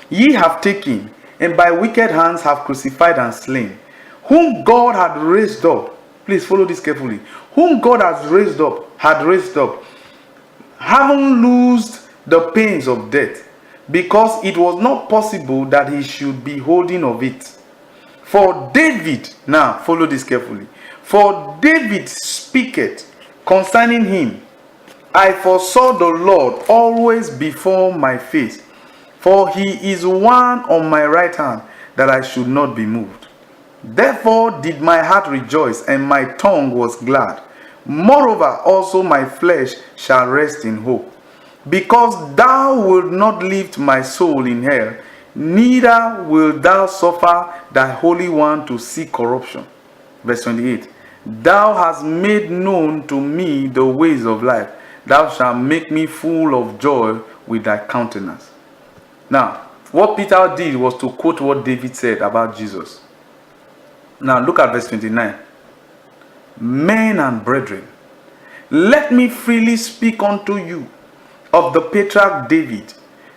ye have taken, and by wicked hands have crucified and slain, whom God had raised up. Please follow this carefully. Whom God had raised up, having loosed the pains of death, because it was not possible that he should be holding of it. For David, now follow this carefully. For David speaketh concerning him, I foresaw the Lord always before my face, for he is one on my right hand, that I should not be moved. Therefore did my heart rejoice, and my tongue was glad. Moreover also my flesh shall rest in hope, because thou wilt not lift my soul in hell, neither wilt thou suffer thy Holy One to see corruption. Verse 28. Thou hast made known to me the ways of life. Thou shalt make me full of joy with thy countenance. Now, what Peter did was to quote what David said about Jesus. Now, look at verse 29. Men and brethren, let me freely speak unto you of the patriarch David,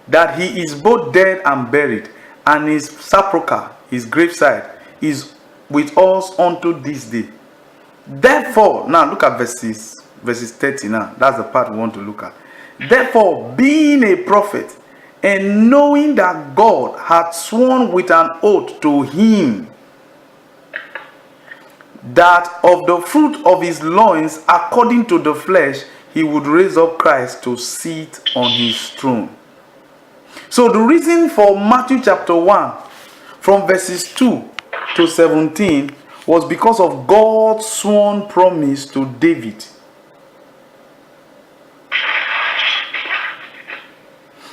that he is both dead and buried, and his sepulchre, his graveside, is with us unto this day. Therefore, now look at verses 30 now. That's the part we want to look at. Therefore, being a prophet, and knowing that God had sworn with an oath to him, that of the fruit of his loins, according to the flesh, he would raise up Christ to sit on his throne. So the reason for Matthew chapter 1, from verses 2 to 17, was because of God's sworn promise to David.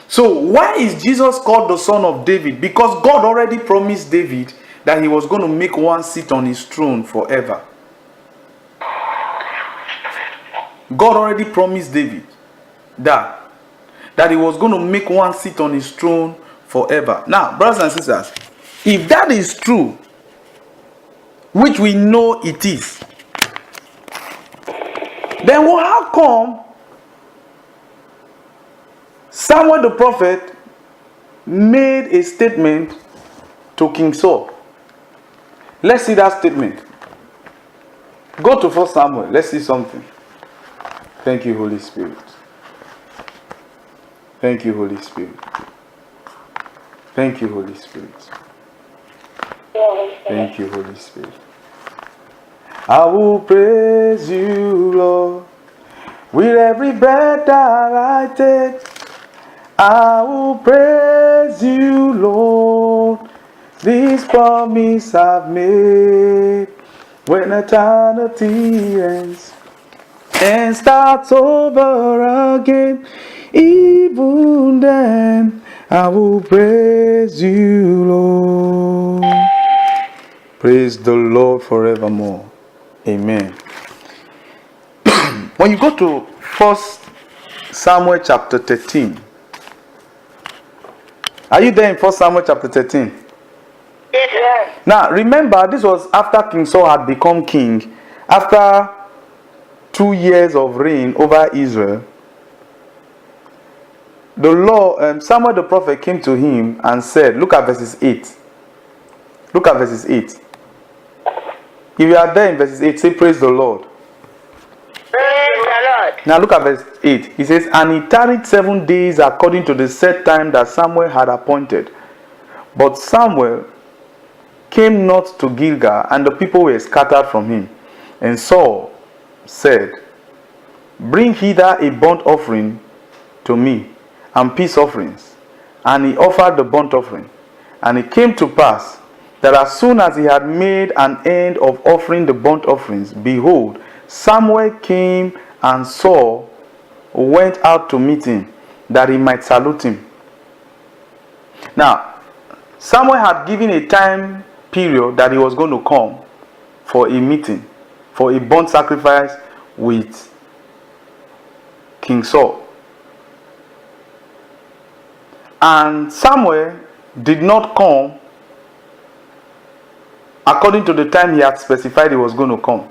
So why is Jesus called the son of David? Because God already promised David that he was going to make one sit on his throne forever. God already promised David that he was going to make one sit on his throne forever. Now, brothers and sisters, if that is true, which we know it is, then how come Samuel the prophet made a statement to King Saul? Let's see that statement. Go to 1 Samuel. Let's see something. Thank you, Holy Spirit. Thank you, Holy Spirit. Thank you, Holy Spirit. Thank you, Holy Spirit. I will praise you, Lord, with every breath that I take. I will praise you, Lord. This promise I've made. When eternity ends and starts over again, even then I will praise you, Lord. Praise the Lord forevermore. Amen. When you go to 1 Samuel chapter 13, are you there in 1 Samuel chapter 13? Yes. Now, remember, this was after King Saul had become king. After 2 years of reign over Israel, the Lord, Samuel the prophet came to him and said, look at verses 8. Look at verses 8. If you are there in verses 8, say, praise the Lord. Praise the Lord. Now look at verse 8. He says, and he tarried 7 days according to the set time that Samuel had appointed. But Samuel came not to Gilgal, and the people were scattered from him. And Saul said, Bring hither a burnt offering to me, and peace offerings. And he offered the burnt offering. And it came to pass that as soon as he had made an end of offering the burnt offerings, behold, Samuel came, and Saul went out to meet him, that he might salute him. Now, Samuel had given a time period that he was going to come for a meeting, for a burnt sacrifice with King Saul. And Samuel did not come according to the time he had specified he was going to come.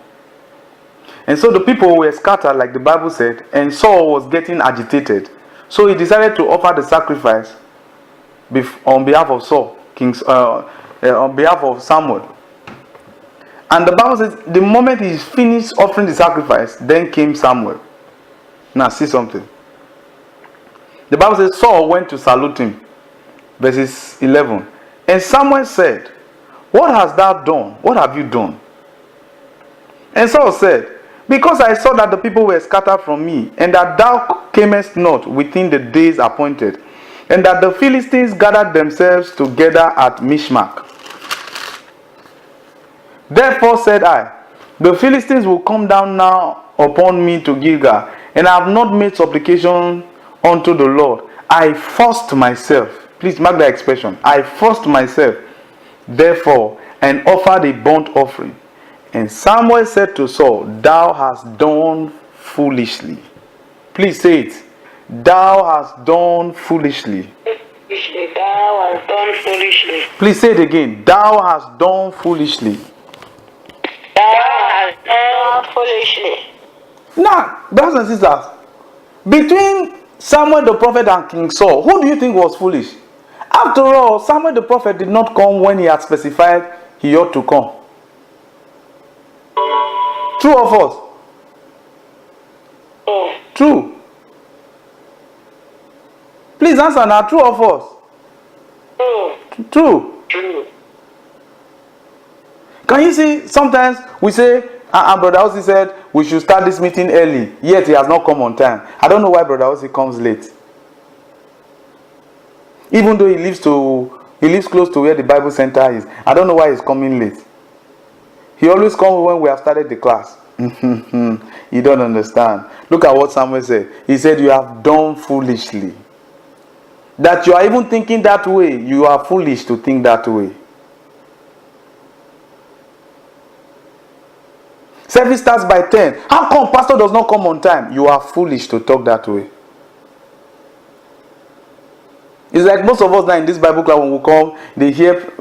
And so the people were scattered, like the Bible said, and Saul was getting agitated. So he decided to offer the sacrifice on behalf of Saul, on behalf of Samuel. And the Bible says, the moment he finished offering the sacrifice, then came Samuel. Now see something. The Bible says Saul went to salute him. Verses 11. And Samuel said, What hast thou done? What have you done? And Saul said, Because I saw that the people were scattered from me, and that thou camest not within the days appointed, and that the Philistines gathered themselves together at Mishmach. Therefore said I, The Philistines will come down now upon me to Gilgal, and I have not made supplication unto the Lord. I forced myself. Please mark that expression. I forced myself, therefore, and offered a burnt offering. And Samuel said to Saul, Thou hast done foolishly. Please say it. Thou hast done foolishly. Thou hast done foolishly. Please say it again. Thou hast done foolishly. Thou hast done foolishly. Now, brothers and sisters, between Samuel the prophet and King Saul, who do you think was foolish? After all, Samuel the prophet did not come when he had specified he ought to come. True or false? True. Please answer now. True or false? True. Can you see, sometimes we say, Brother Ozzy said we should start this meeting early, yet he has not come on time. I don't know why Brother Ozzy comes late. Even though he lives close to where the Bible center is. I don't know why he's coming late. He always comes when we have started the class. You don't understand. Look at what Samuel said. He said, You have done foolishly. That you are even thinking that way, you are foolish to think that way. Service starts by 10. How come pastor does not come on time? You are foolish to talk that way. It's like most of us now in this Bible class, when we come, they hear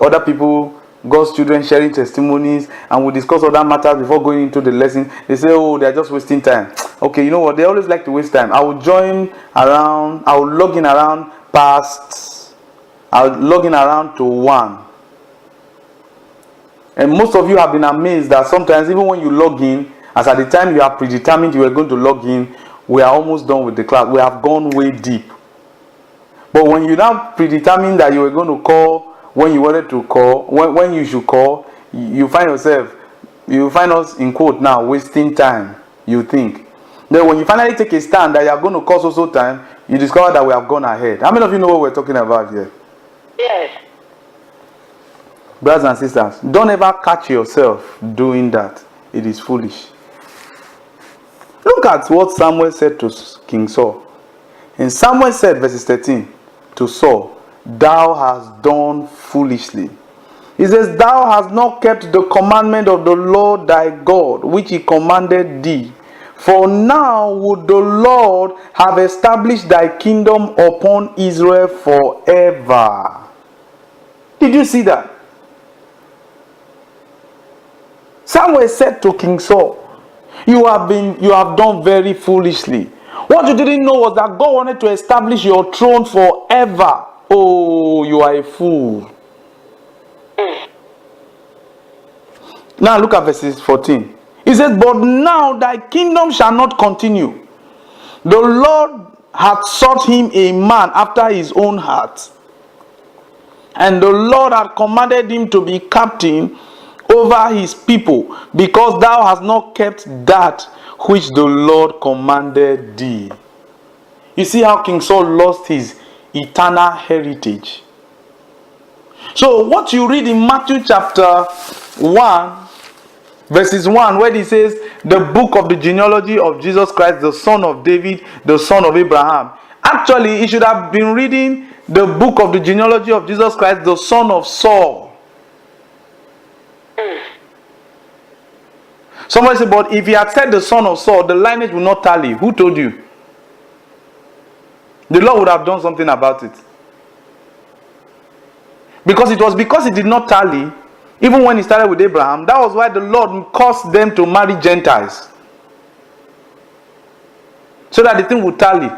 other people, God's children sharing testimonies, and we discuss other matters before going into the lesson. They say, oh, they're just wasting time. Okay, you know what? They always like to waste time. I will log in around to 1. And most of you have been amazed that sometimes even when you log in, as at the time you are predetermined you are going to log in, we are almost done with the class. We have gone way deep. But when you now predetermine that you were going to call when you wanted to call, when you should call, you find us in quote now wasting time, you think. Then when you finally take a stand that you are going to call so time, you discover that we have gone ahead. How many of you know what we're talking about here? Yes. Brothers and sisters, don't ever catch yourself doing that. It is foolish. Look at what Samuel said to King Saul. And Samuel said, verses 13, to Saul, Thou hast done foolishly. He says, Thou hast not kept the commandment of the Lord thy God, which he commanded thee. For now would the Lord have established thy kingdom upon Israel forever. Did you see that? Samuel said to King Saul, you have done very foolishly. What you didn't know was that God wanted to establish your throne forever. Oh, you are a fool. Now look at verses 14. He says, But now thy kingdom shall not continue. The Lord hath sought him a man after his own heart, And the Lord had commanded him to be captain over his people, because thou hast not kept that which the Lord commanded thee. You see how King Saul lost his eternal heritage. So what you read in Matthew chapter 1, verses 1, where he says, the book of the genealogy of Jesus Christ, the son of David, the son of Abraham. Actually, he should have been reading the book of the genealogy of Jesus Christ, the son of Saul. Somebody said, but if he had said the son of Saul, the lineage will not tally. Who told you? The Lord would have done something about it. Because it was because it did not tally, even when he started with Abraham, that was why the Lord caused them to marry Gentiles. So that the thing would tally.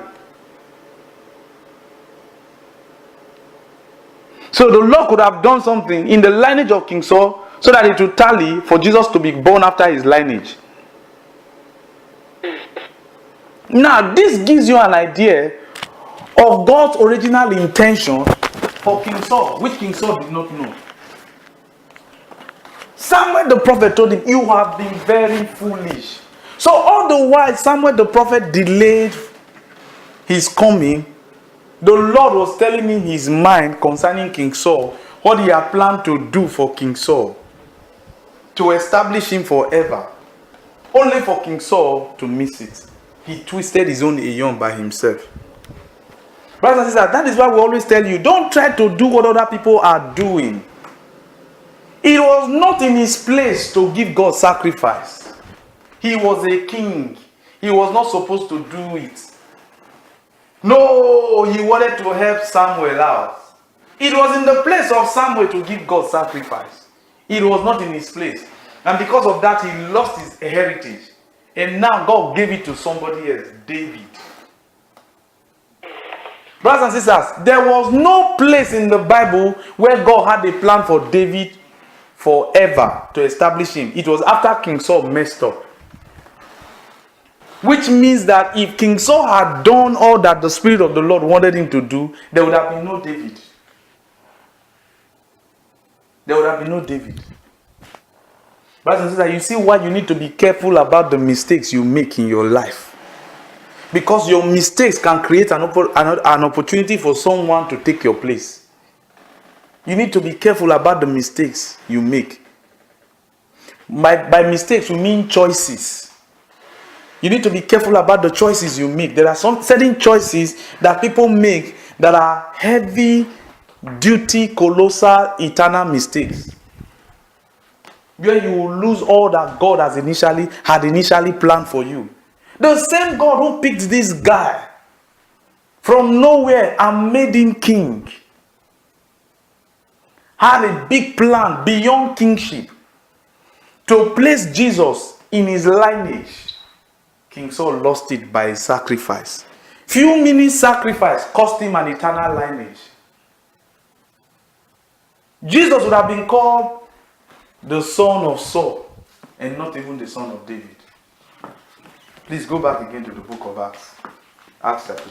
So the Lord could have done something in the lineage of King Saul so that it would tally for Jesus to be born after his lineage. Now, this gives you an idea of God's original intention for King Saul, which King Saul did not know. Samuel the prophet told him, you have been very foolish. So all the while Samuel the prophet delayed his coming, the Lord was telling him his mind concerning King Saul, what he had planned to do for King Saul, to establish him forever. Only for King Saul to miss it. He twisted his own aeon by himself. Brothers and sisters, that is why we always tell you, don't try to do what other people are doing. It was not in his place to give God sacrifice. He was a king. He was not supposed to do it. No, he wanted to help Samuel out. It was in the place of Samuel to give God sacrifice. It was not in his place. And because of that, he lost his heritage. And now God gave it to somebody else, David. Brothers and sisters, there was no place in the Bible where God had a plan for David forever to establish him. It was after King Saul messed up. Which means that if King Saul had done all that the Spirit of the Lord wanted him to do, there would have been no David. There would have been no David. Brothers and sisters, you see why you need to be careful about the mistakes you make in your life. Because your mistakes can create an opportunity for someone to take your place. You need to be careful about the mistakes you make. By mistakes, we mean choices. You need to be careful about the choices you make. There are some certain choices that people make that are heavy duty, colossal, eternal mistakes. Where you will lose all that God had initially planned for you. The same God who picked this guy from nowhere and made him king had a big plan beyond kingship to place Jesus in his lineage. King Saul lost it by a sacrifice. Few minutes sacrifice cost him an eternal lineage. Jesus would have been called the son of Saul and not even the son of David. Please go back again to the book of Acts. Acts chapter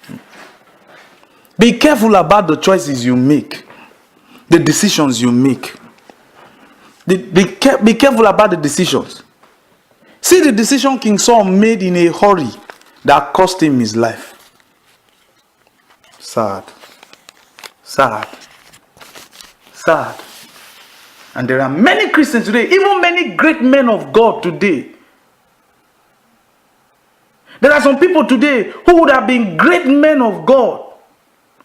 2. Be careful about the choices you make. The decisions you make. Be careful about the decisions. See the decision King Saul made in a hurry that cost him his life. Sad. Sad. Sad. And there are many Christians today, even many great men of God today. There are some people today who would have been great men of God,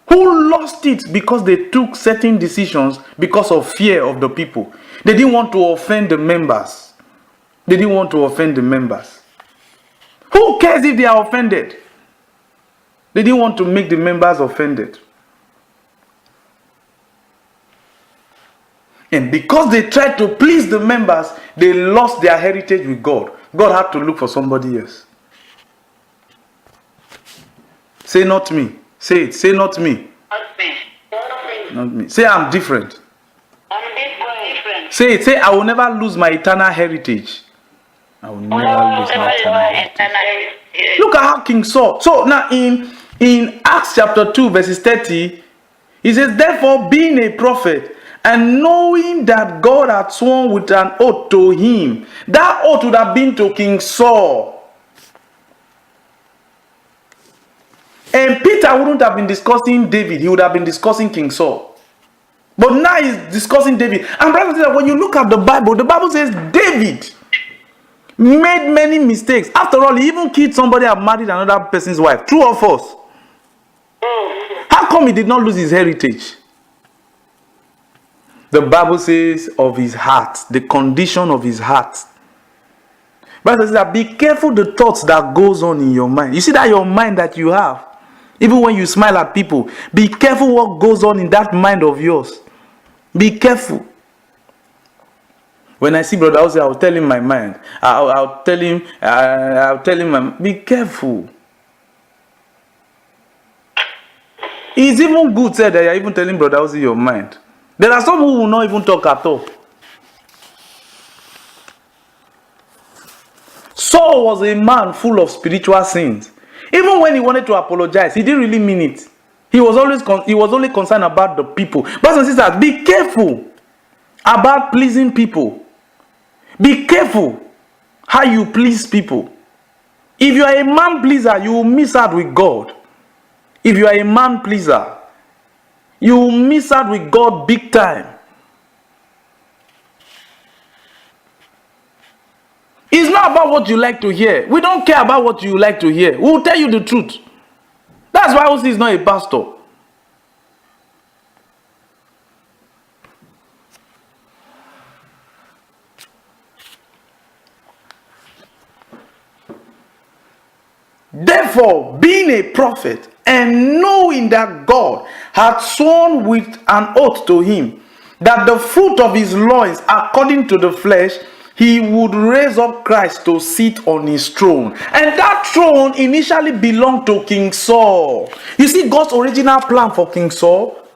who lost it because they took certain decisions because of fear of the people. They didn't want to offend the members. They didn't want to offend the members. Who cares if they are offended? They didn't want to make the members offended. And because they tried to please the members, they lost their heritage with God. God had to look for somebody else. Say not me. Say it. Say not me. Not me. Not me. Say I'm different. I'm different. Say it. Say I will never lose my eternal heritage. I will never lose my eternal heritage. Look at how King Saul. So now in in Acts chapter 2 verses 30, he says, therefore being a prophet, and knowing that God had sworn with an oath to him, that oath would have been to King Saul. And Peter wouldn't have been discussing David, he would have been discussing King Saul. But now he's discussing David. And brothers, when you look at the Bible says David made many mistakes. After all, he even killed somebody and married another person's wife. True or false? How come he did not lose his heritage? The Bible says of his heart, the condition of his heart. Bible says that be careful the thoughts that goes on in your mind. You see that your mind that you have, even when you smile at people, be careful what goes on in that mind of yours. Be careful. When I see Brother Ozzy, I'll tell him my mind. I'll tell him, be careful. It's even good said that you're even telling Brother Ozzy your mind. There are some who will not even talk at all. Saul was a man full of spiritual sins. Even when he wanted to apologize, he didn't really mean it. He was only concerned about the people. Brothers and sisters, be careful about pleasing people. Be careful how you please people. If you are a man pleaser, you will miss out with God. If you are a man pleaser, you will miss out with God big time. It's not about what you like to hear. We don't care about what you like to hear. We will tell you the truth. That's why Ozzy is not a pastor. Therefore, being a prophet and knowing that God had sworn with an oath to him that the fruit of his loins, according to the flesh, he would raise up Christ to sit on his throne. And that throne initially belonged to King Saul. You see God's original plan for King Saul?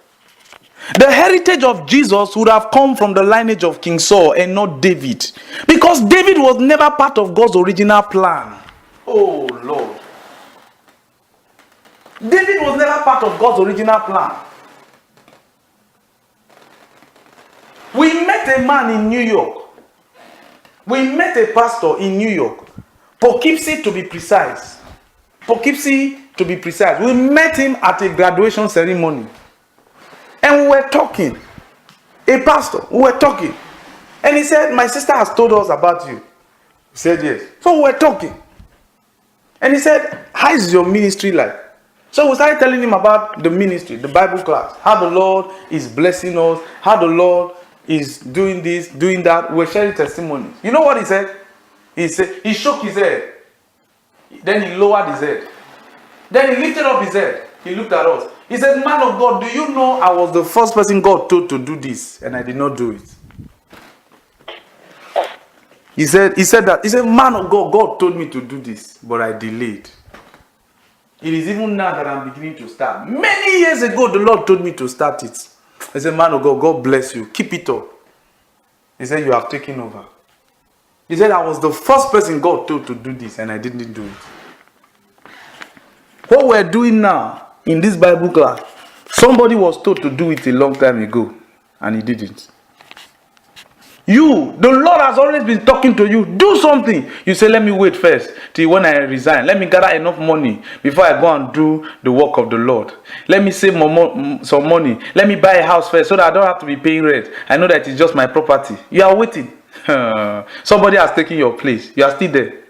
The heritage of Jesus would have come from the lineage of King Saul and not David. Because David was never part of God's original plan. Oh Lord. David was never part of God's original plan. We met a man in New York. We met a pastor in New York. Poughkeepsie to be precise. Poughkeepsie to be precise. We met him at a graduation ceremony. And we were talking. A pastor, we were talking. And he said, my sister has told us about you. We said yes. So we were talking. And he said, how is your ministry like? So we started telling him about the ministry, the Bible class, how the Lord is blessing us, how the Lord is doing this, doing that. We're sharing testimonies. You know what he said? He said, he shook his head. Then he lowered his head. Then he lifted up his head. He looked at us. He said, man of God, do you know I was the first person God told to do this, and I did not do it? He said that. He said, man of God, God told me to do this, but I delayed. It is even now that I'm beginning to start. Many years ago, the Lord told me to start it. I said, man of God, God bless you. Keep it up. He said, you have taken over. He said, I was the first person God told to do this, and I didn't do it. What we're doing now in this Bible class, somebody was told to do it a long time ago, and he didn't. You, the Lord has always been talking to you. Do something. You say, let me wait first till when I resign. Let me gather enough money before I go and do the work of the Lord. Let me save some money. Let me buy a house first so that I don't have to be paying rent. I know that it's just my property. You are waiting. Somebody has taken your place. You are still there.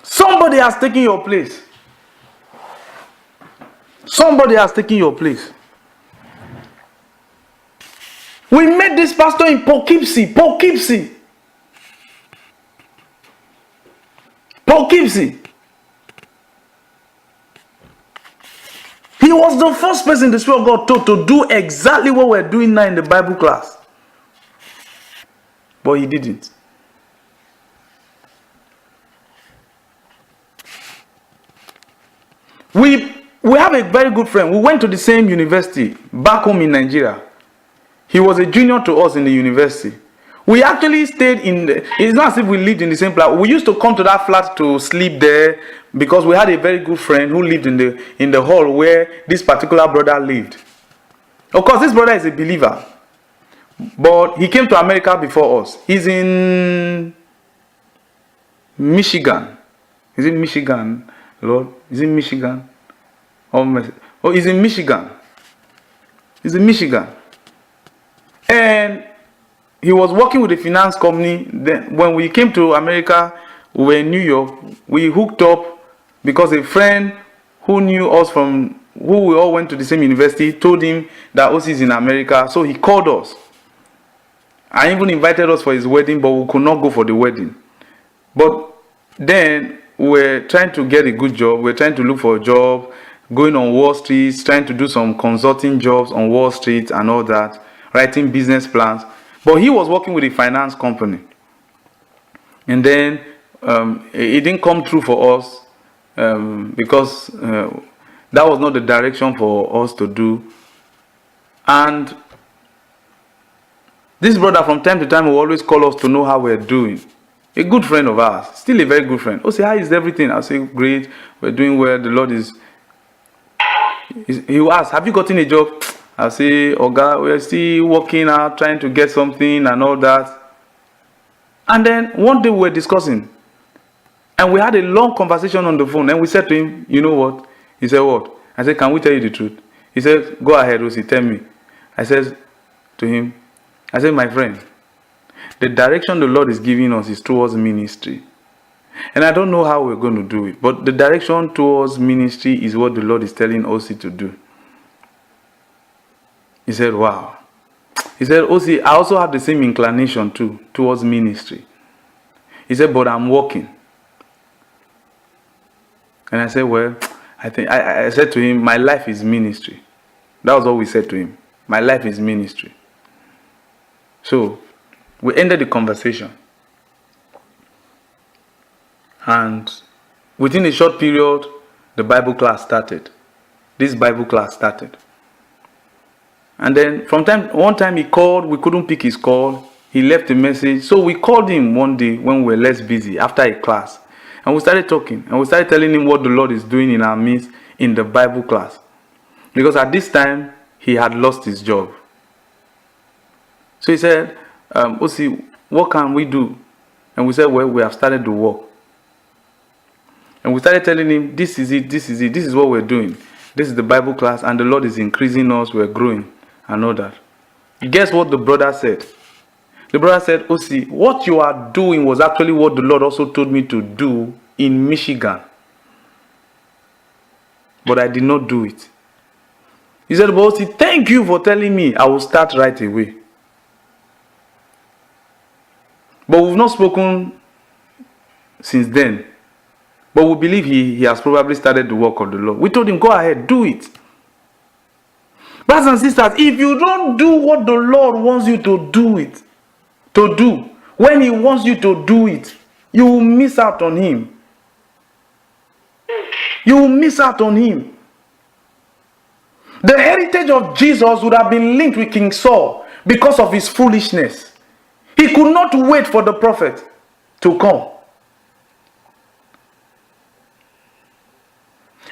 Somebody has taken your place. Somebody has taken your place. We met this pastor in Poughkeepsie. Poughkeepsie. He was the first person the Spirit of God told to do exactly what we're doing now in the Bible class. But he didn't. We have a very good friend. We went to the same university back home in Nigeria. He was a junior to us in the university. We actually stayed in the, it's not as if we lived in the same flat. We used to come to that flat to sleep there because we had a very good friend who lived in the hall where this particular brother lived. Of course, this brother is a believer, but he came to America before us. He's in Michigan. Is it Michigan, Lord? Is it Michigan? Oh, he's in Michigan. He's in Michigan. And he was working with a finance company. Then when we came to America, we were in New York. We hooked up because a friend who knew us from, who we all went to the same university, told him that OC is in America. So he called us. And even invited us for his wedding, but we could not go for the wedding. But then we were trying to get a good job. We were trying to look for a job, going on Wall Street, trying to do some consulting jobs on Wall Street and all that, writing business plans. But he was working with a finance company. And then it didn't come through for us because that was not the direction for us to do. And this brother from time to time will always call us to know how we're doing. A good friend of ours, still a very good friend. Oh, say, how is everything? I'll say, great, we're doing well, the Lord is... He will ask, have you gotten a job? I'll say, oh God, we're still working out, trying to get something and all that. And then one day we were discussing. And we had a long conversation on the phone. And we said to him, you know what? He said, what? I said, can we tell you the truth? He said, go ahead, Rosie, tell me. I said to him, I said, my friend, the direction the Lord is giving us is towards ministry. And I don't know how we're going to do it. But the direction towards ministry is what the Lord is telling OC to do. He said, wow. He said, OC, I also have the same inclination too, towards ministry. He said, but I'm working. And I said, well, I said to him, my life is ministry. That was all we said to him. My life is ministry. So, we ended the conversation. And within a short period, the Bible class started. This Bible class started. And then one time he called, we couldn't pick his call. He left a message. So we called him one day when we were less busy after a class. And we started talking. And we started telling him what the Lord is doing in our midst in the Bible class. Because at this time, he had lost his job. So he said, OC, what can we do? And we said, well, we have started the work. And we started telling him, this is it, this is what we're doing. This is the Bible class, and the Lord is increasing us, we're growing, and all that. Guess what the brother said? The brother said, OC, what you are doing was actually what the Lord also told me to do in Michigan. But I did not do it. He said, but OC, thank you for telling me. I will start right away. But we've not spoken since then. But we believe he has probably started the work of the Lord. We told him, go ahead, do it. Brothers and sisters, if you don't do what the Lord wants you to do, when he wants you to do it, you will miss out on him. You will miss out on him. The heritage of Jesus would have been linked with King Saul because of his foolishness. He could not wait for the prophet to come.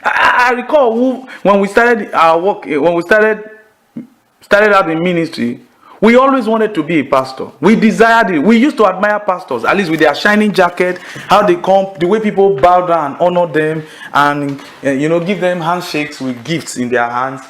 I recall when we started our work, when we started out in ministry, we always wanted to be a pastor. We desired it. We used to admire pastors, at least with their shining jacket, how they come, the way people bow down and honor them, and give them handshakes with gifts in their hands,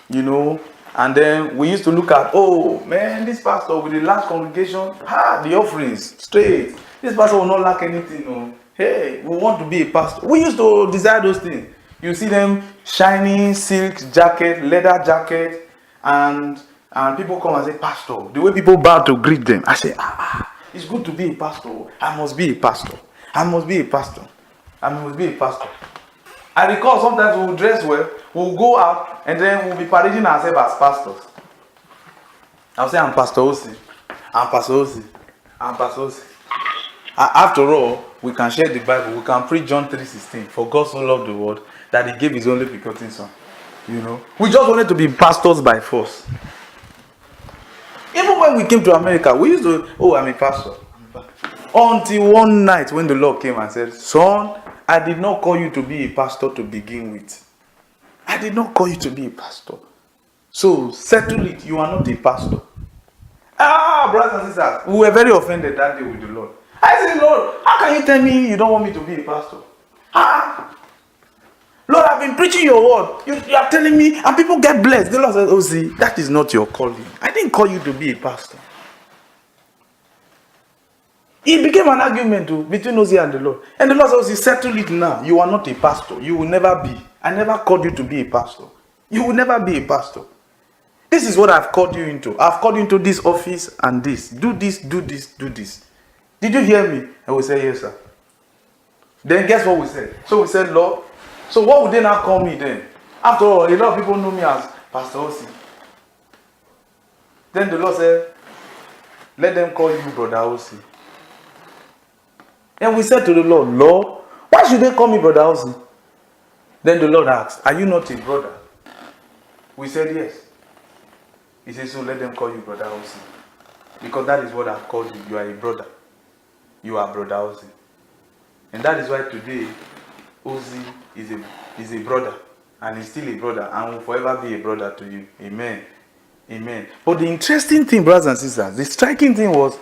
And then we used to look at, oh man, this pastor with the large congregation, the offerings straight. This pastor will not lack anything. No. Hey, we want to be a pastor. We used to desire those things. You see them shining silk jacket, leather jacket, and people come and say, pastor. The way people bow to greet them, I say, it's good to be a pastor. I must be a pastor. I must be a pastor. I must be a pastor. I recall sometimes we will dress well, we'll go out, and then we'll be parading ourselves as pastors. I'll say, I'm Pastor Osi. I'm Pastor Osi. I'm Pastor Osi. After all, we can share the Bible. We can preach John 3:16. For God so loved the world that he gave his only begotten son. We just wanted to be pastors by force. Even when we came to America, we used to, oh, I'm a pastor. Until one night when the Lord came and said, son, I did not call you to be a pastor to begin with. I did not call you to be a pastor. So settle it. You are not a pastor. Brothers and sisters, we were very offended that day with the Lord. I said, Lord, how can you tell me you don't want me to be a pastor? Lord, I've been preaching your word. You are telling me, and people get blessed. The Lord said, oh, see, that is not your calling. I didn't call you to be a pastor. It became an argument between Ozzy and the Lord. And the Lord said, Ozzy, settle it now. You are not a pastor. You will never be. I never called you to be a pastor. You will never be a pastor. This is what I've called you into. I've called you into this office and this. Do this, do this, do this. Did you hear me? And we said, yes, sir. Then guess what we said? So we said, Lord, so what would they now call me then? After all, a lot of people know me as Pastor Ozzy. Then the Lord said, let them call you Brother Ozzy. And we said to the Lord, Lord, why should they call me Brother Ozzy? Then the Lord asked, are you not a brother? We said yes. He said, so let them call you Brother Ozzy. Because that is what I've called you. You are a brother. You are Brother Ozzy. And that is why today, Ozzy is a brother. And he's still a brother. And will forever be a brother to you. Amen. Amen. But the interesting thing, brothers and sisters, the striking thing was,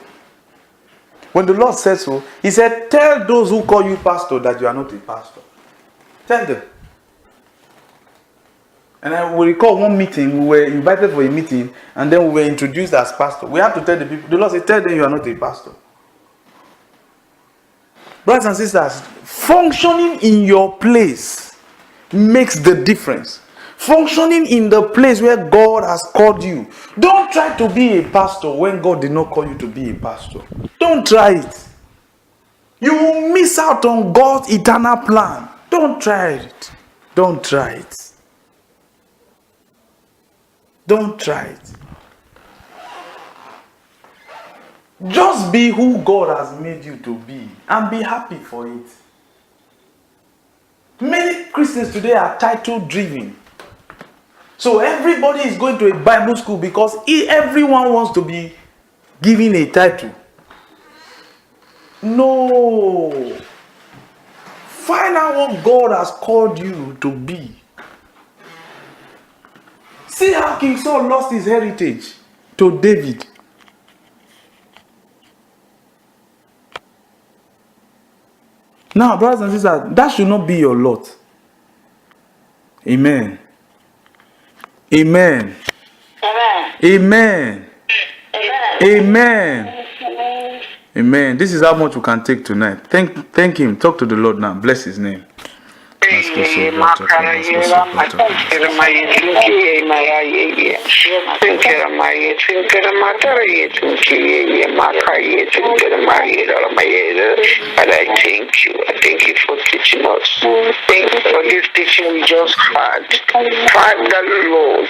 when the Lord said so, he said, tell those who call you pastor that you are not a pastor. Tell them. And I will recall one meeting, we were invited for a meeting, and then we were introduced as pastor. We have to tell the people, the Lord said, tell them you are not a pastor. Brothers and sisters, functioning in your place makes the difference. Functioning in the place where God has called you. Don't try to be a pastor when God did not call you to be a pastor. Don't try it. You will miss out on God's eternal plan. Don't try it. Don't try it. Don't try it. Just be who God has made you to be and be happy for it. Many Christians today are title driven. So everybody is going to a Bible school because everyone wants to be given a title. No. Find out what God has called you to be. See how King Saul lost his heritage to David. Now, brothers and sisters, that should not be your lot. Amen. Amen. Amen. Amen. Amen. This is how much we can take tonight. Thank him. Talk to the Lord now. Bless his name. And I thank you. I thank you for teaching us. Thank you for this teaching we just had. Father Lord,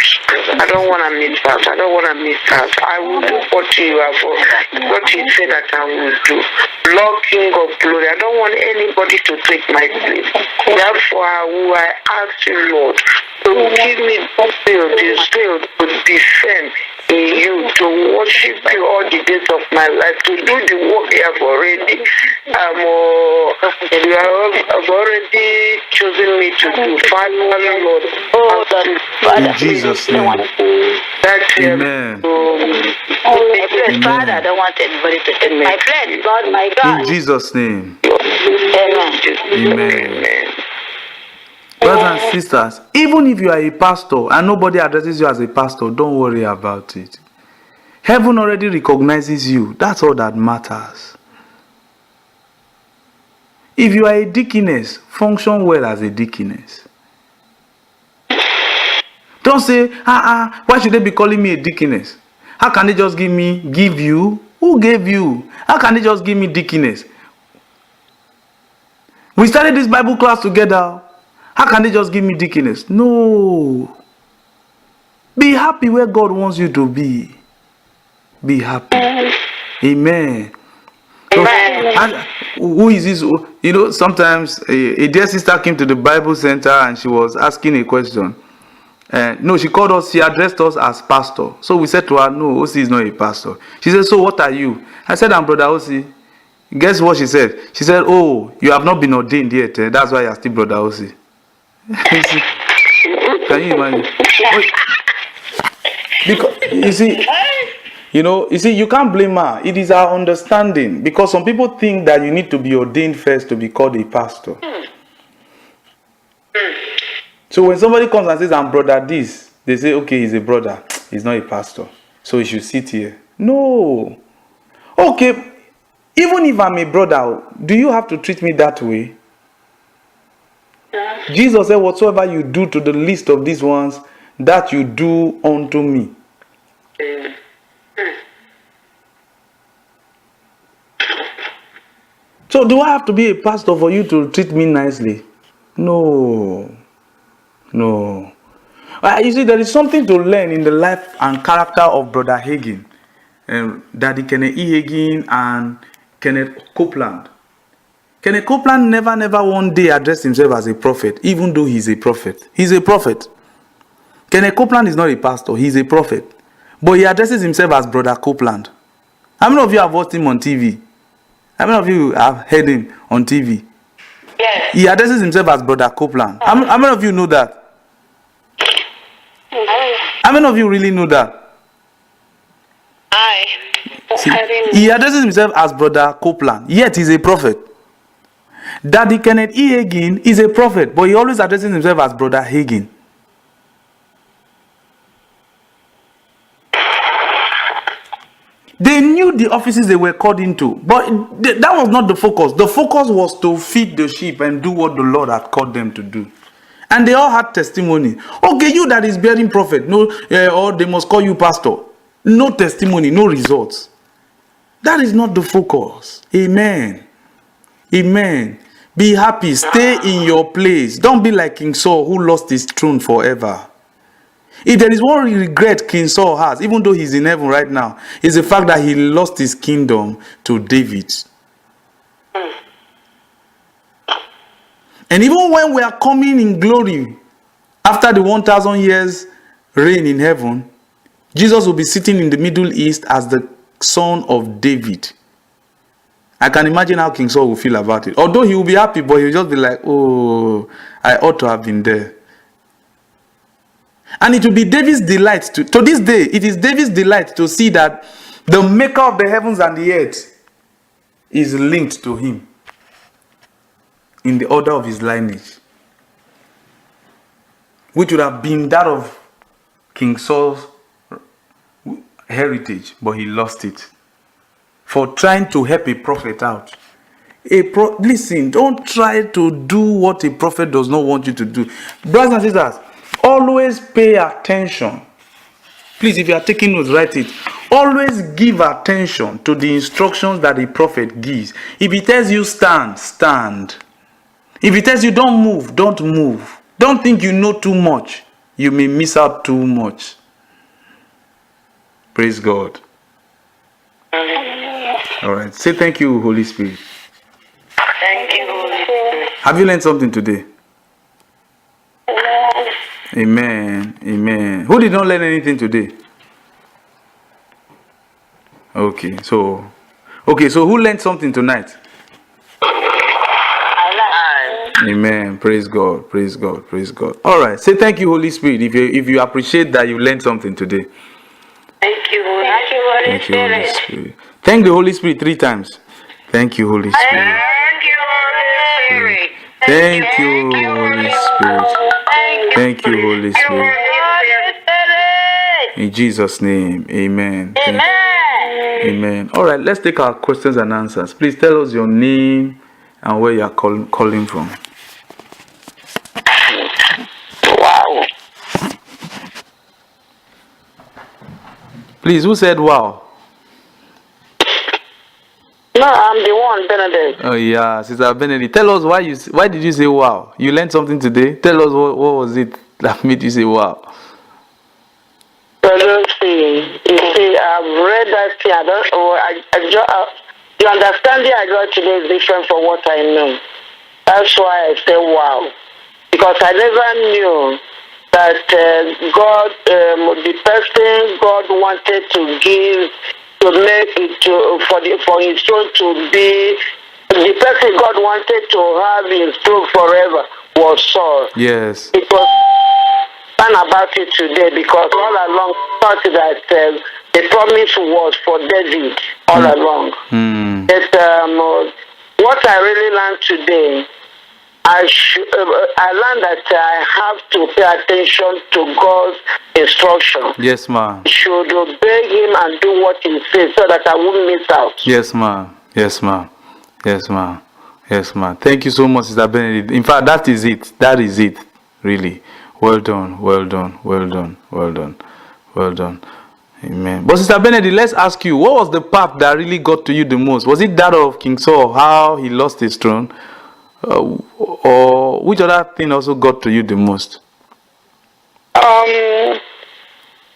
I don't want to miss out. I don't want to miss out. I will do what you have, what you said that I will do. Lord King of Glory, I don't want anybody to take my place. Therefore, I ask you, Lord, to give me the skill to descend in you, to worship you all the days of my life, to do the work you have already. You have already chosen me to do. Father, Lord, in Jesus' name. Amen. Father, I don't want anybody to take my place. God, my God. In Jesus' name. Amen. Amen. Brothers and sisters, even if you are a pastor and nobody addresses you as a pastor, don't worry about it. Heaven already recognizes you. That's all that matters. If you are a deaconess, function well as a deaconess. Don't say, why should they be calling me a deaconess? How can they just give you? Who gave you? How can they just give me deaconess? We started this Bible class together. How can they just give me deaconess? No. Be happy where God wants you to be. Be happy. Amen. So, who is this? You know, sometimes a dear sister came to the Bible center and she was asking a question. No, she called us, she addressed us as pastor. So we said to her, no, OC is not a pastor. She said, so what are you? I said, I'm brother OC. Guess what she said? She said, oh, you have not been ordained yet. That's why you're still brother OC. Can you imagine? Because, you see, you can't blame her. It is our understanding. Because some people think that you need to be ordained first to be called a pastor. So when somebody comes and says, I'm brother this, they say, okay, he's a brother. He's not a pastor. So he should sit here. No. Okay, even if I'm a brother, do you have to treat me that way? Jesus said, whatsoever you do to the least of these ones, that you do unto me. So do I have to be a pastor for you to treat me nicely? No. No. You see, there is something to learn in the life and character of Brother Hagin, Daddy Kenneth E. Hagin and Kenneth Copeland. Kenneth Copeland never one day addressed himself as a prophet, even though he's a prophet. He's a prophet. Kenneth Copeland is not a pastor, he's a prophet. But he addresses himself as Brother Copeland. How many of you have watched him on TV? How many of you have heard him on TV? Yes. He addresses himself as Brother Copeland. How many of you know that? How many of you really know that? See, he addresses himself as Brother Copeland, yet he's a prophet. Daddy Kenneth E. Hagin is a prophet, but he always addresses himself as Brother Hagin. They knew the offices they were called into, but that was not the focus. The focus was to feed the sheep and do what the Lord had called them to do. And they all had testimony. Okay, you that is bearing prophet, no, or they must call you pastor. No testimony, no results. That is not the focus. Amen. Amen. Be happy. Stay in your place. Don't be like King Saul who lost his throne forever. If there is one regret King Saul has, even though he's in heaven right now, is the fact that he lost his kingdom to David. And even when we are coming in glory, after the 1,000 years reign in heaven, Jesus will be sitting in the Middle East as the son of David. I can imagine how King Saul will feel about it. Although he will be happy, but he will just be like, oh, I ought to have been there. And it will be David's delight to this day, it is David's delight to see that the maker of the heavens and the earth is linked to him in the order of his lineage, which would have been that of King Saul's heritage, but he lost it for trying to help a prophet out. Listen, don't try to do what a prophet does not want you to do. Brothers and sisters, always pay attention. Please, if you are taking notes, write it. Always give attention to the instructions that a prophet gives. If he tells you stand, stand. If he tells you don't move, don't move. Don't think you know too much. You may miss out too much. Praise God. All right. Say thank you, Holy Spirit. Thank you, Holy Spirit. Have you learned something today? Amen. Amen. Who did not learn anything today? Okay, so who learned something tonight? Amen. Praise God. Praise God. Praise God. All right. Say thank you, Holy Spirit. If you appreciate that you learned something today. Thank you, Holy Spirit. Thank you, Holy Spirit. Thank the Holy Spirit 3 times. Thank you, Holy Spirit. Thank you, Holy Spirit. Thank you, Holy Spirit. Thank you, Holy Spirit. In Jesus' name, amen. Amen. All right, let's take our questions and answers. Please tell us your name and where you are calling from. Wow. Please, who said wow? No, I'm the one, Benedict. Oh yeah, Sister Benedict. Tell us why did you say wow? You learned something today? Tell us what was it that made you say wow? You see, I've read that thing. The understanding I got today is different from what I know. That's why I say wow. Because I never knew that God, the person God wanted to give to make it for his throne to be, the person God wanted to have his throne forever was Saul. Yes. It was about it today because all along thought that the promise was for David all along. But what I really learned today, I learned that I have to pay attention to God's instruction. Yes, ma'am. I should obey Him and do what He says so that I won't miss out. Yes, ma'am. Yes, ma'am. Yes, ma'am. Yes, ma'am. Thank you so much, Sister Benedict. In fact, that is it. That is it. Really. Well done. Well done. Well done. Well done. Well done. Amen. But Sister Benedict, let's ask you, what was the part that really got to you the most? Was it that of King Saul, how he lost his throne? Or which other thing also got to you the most?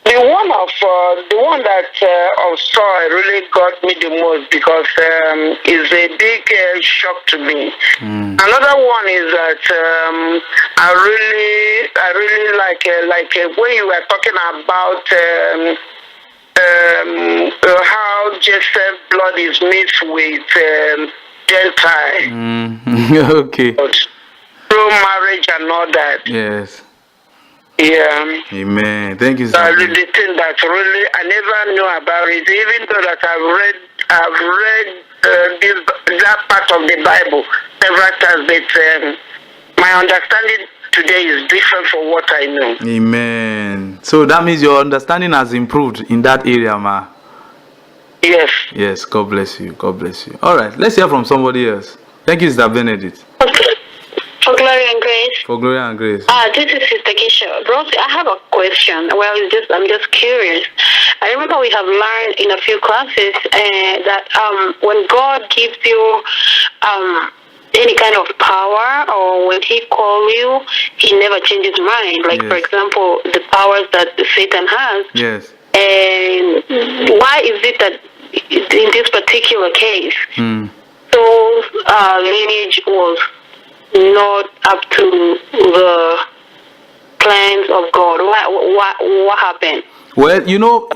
The one that of Saul really got me the most because it's a big shock to me. Another one is that I really like when you were talking about how Joseph's blood is mixed with Gentile. Okay. Through marriage and all that. Yes. Yeah. Amen. Thank you, sir. I really think that really I never knew about it, even though that I've read that part of the Bible several times, but my understanding today is different from what I know. Amen. So that means your understanding has improved in that area, ma. Yes. Yes. God bless you. God bless you. All right. Let's hear from somebody else. Thank you, Sister Benedict. Okay. For glory and grace. For glory and grace. This is Sister Keisha. Rosie, I have a question. Well, I'm just curious. I remember we have learned in a few classes that when God gives you any kind of power, or when He calls you, He never changes mind. Like, yes. For example, the powers that Satan has. Yes. And why is it that in this particular case, Saul's lineage was not up to the plans of God? What happened? Well, you know,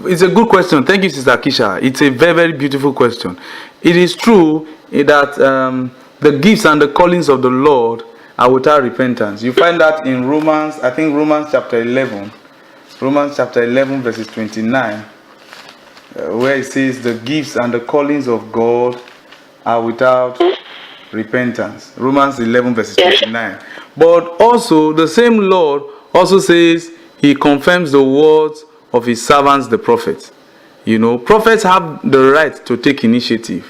it's a good question. Thank you, Sister Keisha. It's a very, very beautiful question. It is true that the gifts and the callings of the Lord are without repentance. You find that in Romans, I think Romans chapter 11. Romans chapter 11 verses 29. Where it says the gifts and the callings of God are without repentance. Romans 11 verses 29. But also the same Lord also says He confirms the words of His servants the prophets. You know, prophets have the right to take initiative.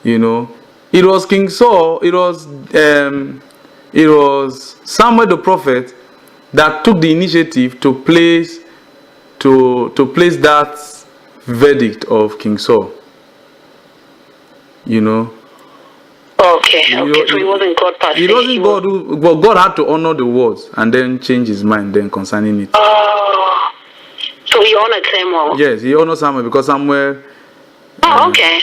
You know, it was King Saul, it was Samuel the prophet that took the initiative to place that verdict of King Saul. You know. Okay, so it wasn't God per se. It wasn't God who, but God had to honor the words and then change His mind then concerning it. Oh, so He honored Samuel. Yes, He honored Samuel because Samuel. Oh, okay.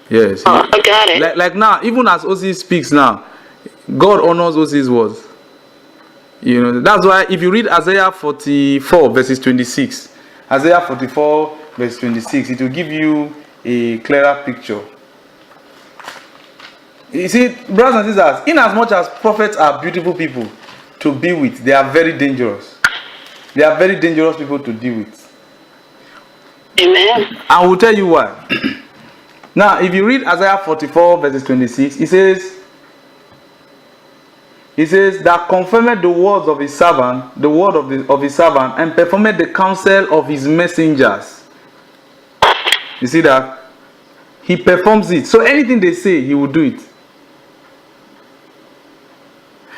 Yes. I got it. Like now, even as Ozzy speaks now, God honors Ozzy's words. You know, that's why if you read Isaiah 44 verses 26, Isaiah 44 verse 26, it will give you a clearer picture. You see, brothers and sisters, in as much as prophets are beautiful people to be with, they are very dangerous. They are very dangerous people to deal with. Amen. I will tell you why. Now, if you read Isaiah 44 verses 26, it says that confirmed the words of His servant, the word of His servant, and performed the counsel of His messengers. You see that? He performs it. So anything they say, He will do it.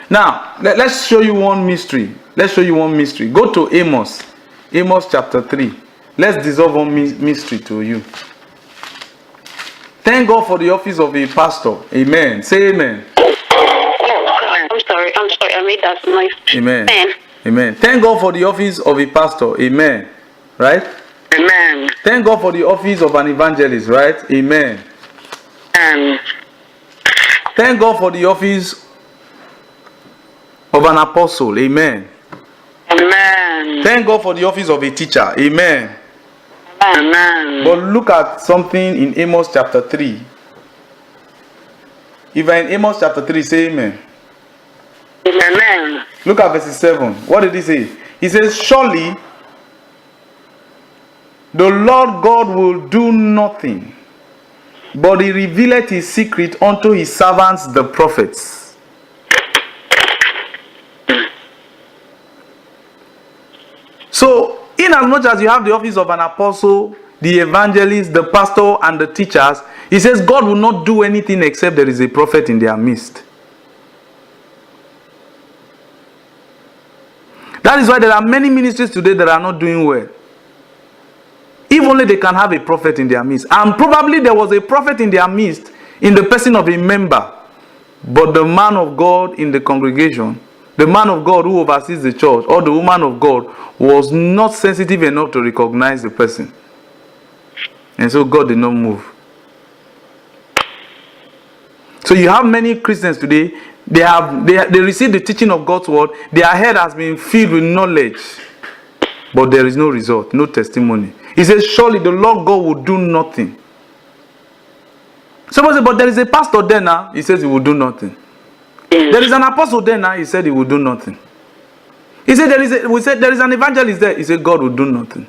Now, let's show you one mystery. Let's show you one mystery. Go to Amos. Amos chapter 3. Let's dissolve one mystery to you. Thank God for the office of a pastor. Amen. Say amen. I'm sorry. I made that noise. Amen. Amen. Thank God for the office of a pastor. Amen. Right? Amen. Thank God for the office of an evangelist. Right? Amen. And thank God for the office of an apostle. Amen. Amen. Thank God for the office of a teacher. Amen. Amen. But look at something in Amos chapter 3. If you're in Amos chapter 3, say amen. Amen. Look at verse 7. What did he say? He says, surely the Lord God will do nothing, but he revealeth his secret unto his servants the prophets. So, in as much as you have the office of an apostle, the evangelist, the pastor, and the teachers, he says God will not do anything except there is a prophet in their midst. That is why there are many ministries today that are not doing well. If only they can have a prophet in their midst. And probably there was a prophet in their midst in the person of a member. But the man of God in the congregation, the man of God who oversees the church, or the woman of God, was not sensitive enough to recognize the person. And so God did not move. So you have many Christians today, they receive the teaching of God's word, their head has been filled with knowledge, but there is no result, no testimony. He says, surely the Lord God will do nothing. Somebody said, but there is a pastor there now, he says he will do nothing. There is an apostle there now, he said he will do nothing. He said there is an evangelist there, he said God will do nothing.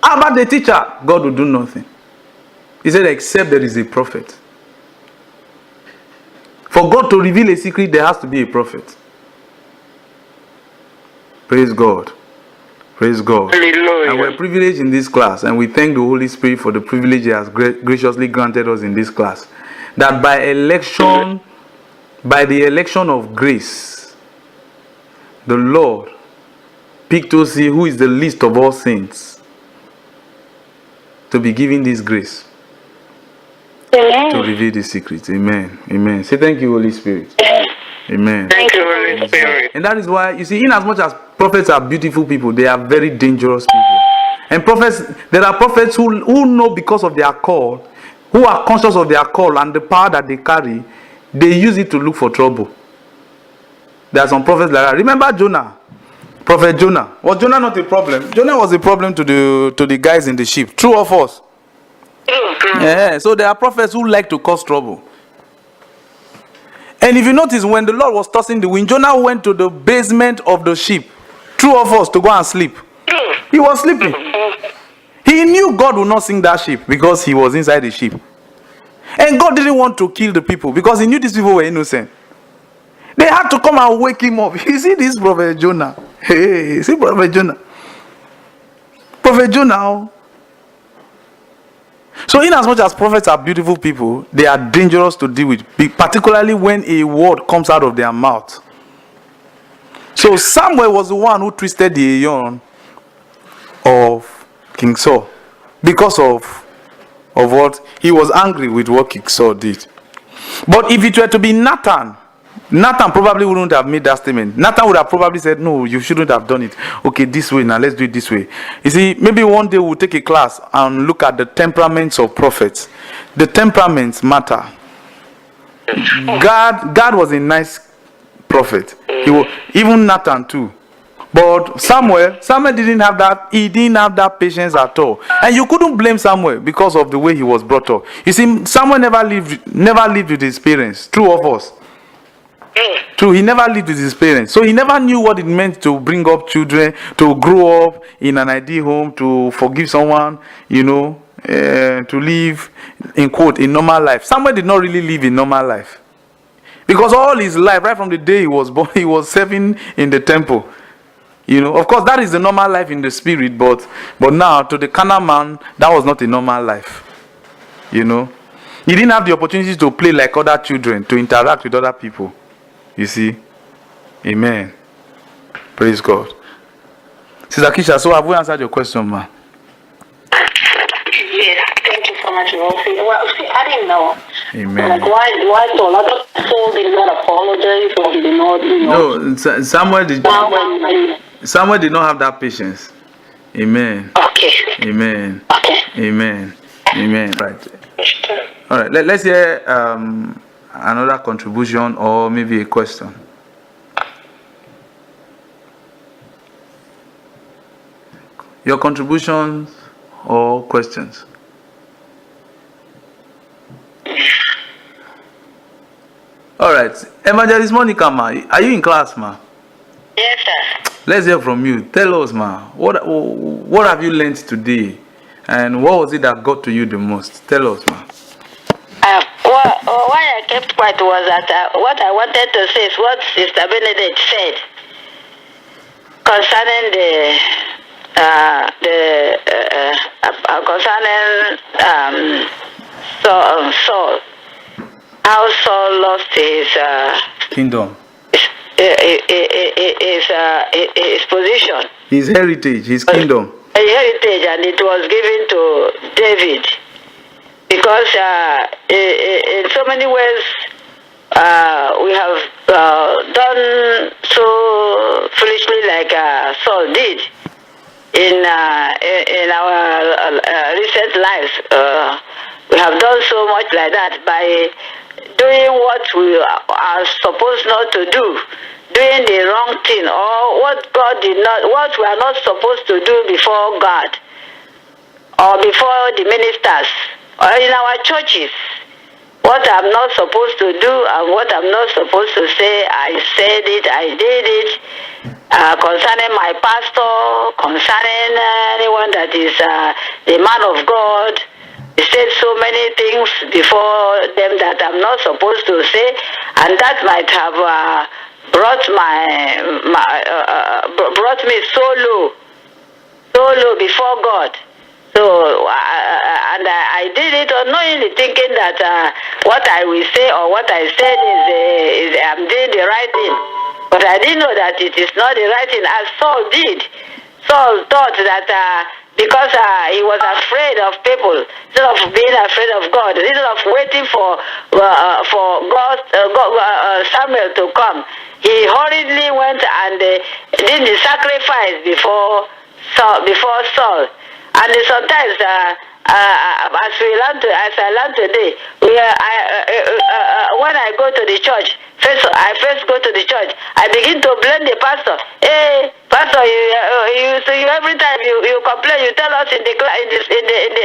How about the teacher? God will do nothing. He said except there is a prophet. For God to reveal a secret, there has to be a prophet. Praise God. Praise God. Hallelujah. And we're privileged in this class, and we thank the Holy Spirit for the privilege He has graciously granted us in this class. That by the election of grace, the Lord picked to see who is the least of all saints to be given this grace. Amen. To reveal the secrets. Amen. Amen. Say thank you, Holy Spirit. Amen. Thank you, Holy Spirit. And that is why, you see, in as much as prophets are beautiful people, they are very dangerous people. And prophets, there are prophets who know because of their call, who are conscious of their call and the power that they carry, they use it to look for trouble. There are some prophets like that. Remember Jonah? Prophet Jonah. Was Jonah not a problem? Jonah was a problem to the guys in the ship. True or false? Yeah, so there are prophets who like to cause trouble. And if you notice, when the Lord was tossing the wind, Jonah went to the basement of the ship. True or false? To go and sleep. He was sleeping. He knew God would not sink that ship because he was inside the ship. And God didn't want to kill the people because he knew these people were innocent. They had to come and wake him up. You see this Prophet Jonah. Hey, see Prophet Jonah. Prophet Jonah. So in as much as prophets are beautiful people, they are dangerous to deal with, particularly when a word comes out of their mouth. So Samuel was the one who twisted the aeon of King Saul because of what? He was angry with what King Saul did. But if it were to be Nathan probably wouldn't have made that statement. Nathan would have probably said, no, you shouldn't have done it. Okay, this way now, let's do it this way. You see, maybe one day we'll take a class and look at the temperaments of prophets. The temperaments matter. God was a nice prophet. Even Nathan too. But Samuel didn't have that. He didn't have that patience at all. And you couldn't blame Samuel because of the way he was brought up. You see, Samuel never lived with his parents. True or false? True, he never lived with his parents. So he never knew what it meant to bring up children, to grow up in an ideal home, to forgive someone, to live, in quote, a normal life. Samuel did not really live a normal life. Because all his life, right from the day he was born, he was serving in the temple. Of course, that is the normal life in the spirit, but now, to the carnal man, that was not a normal life. He didn't have the opportunity to play like other children, to interact with other people. You see? Amen. Praise God. Sister Kisha, so have we answered your question, ma? Yes, thank you so much, Rosie. Well, see, I didn't know. Amen. Like, why so? I thought Saul did not apologize or he did not, No, Samuel did not have that patience. Amen. Okay. Amen. Okay. Amen. Amen. Right. All right. Let's hear another contribution or maybe a question? Your contributions or questions? All right, Evangelist Monica, ma, are you in class, ma? Yes, sir. Let's hear from you. Tell us, ma, what have you learned today, and what was it that got to you the most? Tell us, ma. Why I kept quiet was that what I wanted to say is what Sister Benedict said concerning Saul, how Saul lost his Kingdom. His position, His heritage, his kingdom. a heritage, and it was given to David. Because in so many ways we have done so foolishly like Saul did in our recent lives. We have done so much like that by doing what we are supposed not to do, doing the wrong thing, or what we are not supposed to do before God or before the ministers. Or in our churches, what I'm not supposed to do and what I'm not supposed to say, I said it, I did it. Concerning my pastor, concerning anyone that is the man of God, he said so many things before them that I'm not supposed to say, and that might have brought me so low before God. So, and I did it unknowingly, thinking that what I will say or what I said is I'm doing the right thing. But I didn't know that it is not the right thing, as Saul did. Saul thought that because he was afraid of people, instead of being afraid of God, instead of waiting for Samuel to come, he hurriedly went and did the sacrifice before Saul. And sometimes, as I learned today, when I go to the church, I first go to the church, I begin to blame the pastor. Hey, pastor, you every time you complain, you tell us in the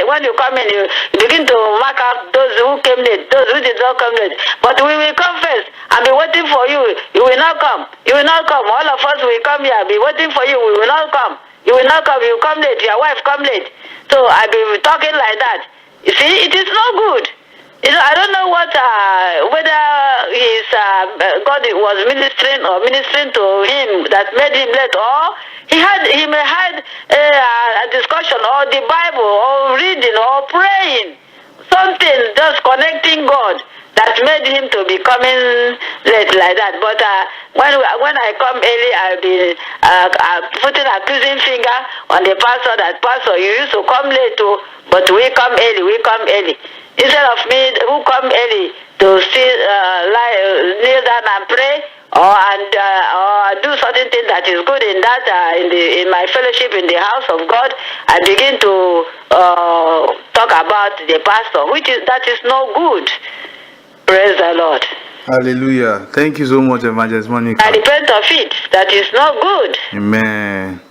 when you come in, you begin to mark out those who came late, those who did not come late. But we will come first and be waiting for you. You will not come. You will not come. All of us will come here, be waiting for you. We will not come. You will not come, you come late, your wife come late. So I've been talking like that. You see, it is no good. I don't know whether God was ministering to him that made him late, or he may had a discussion, or the Bible, or reading, or praying. Something just connecting God that made him to be coming late like that. But when I come early, I'll be putting accusing finger on the pastor, that pastor, you used to come late too, but we come early. Instead of me who come early to kneel down and pray, or do something that is good in that in my fellowship in the house of God, I begin to talk about the pastor, that is no good. Praise the Lord. Hallelujah. Thank you so much, Evangelist Monica. I repent of it. That is not good. Amen.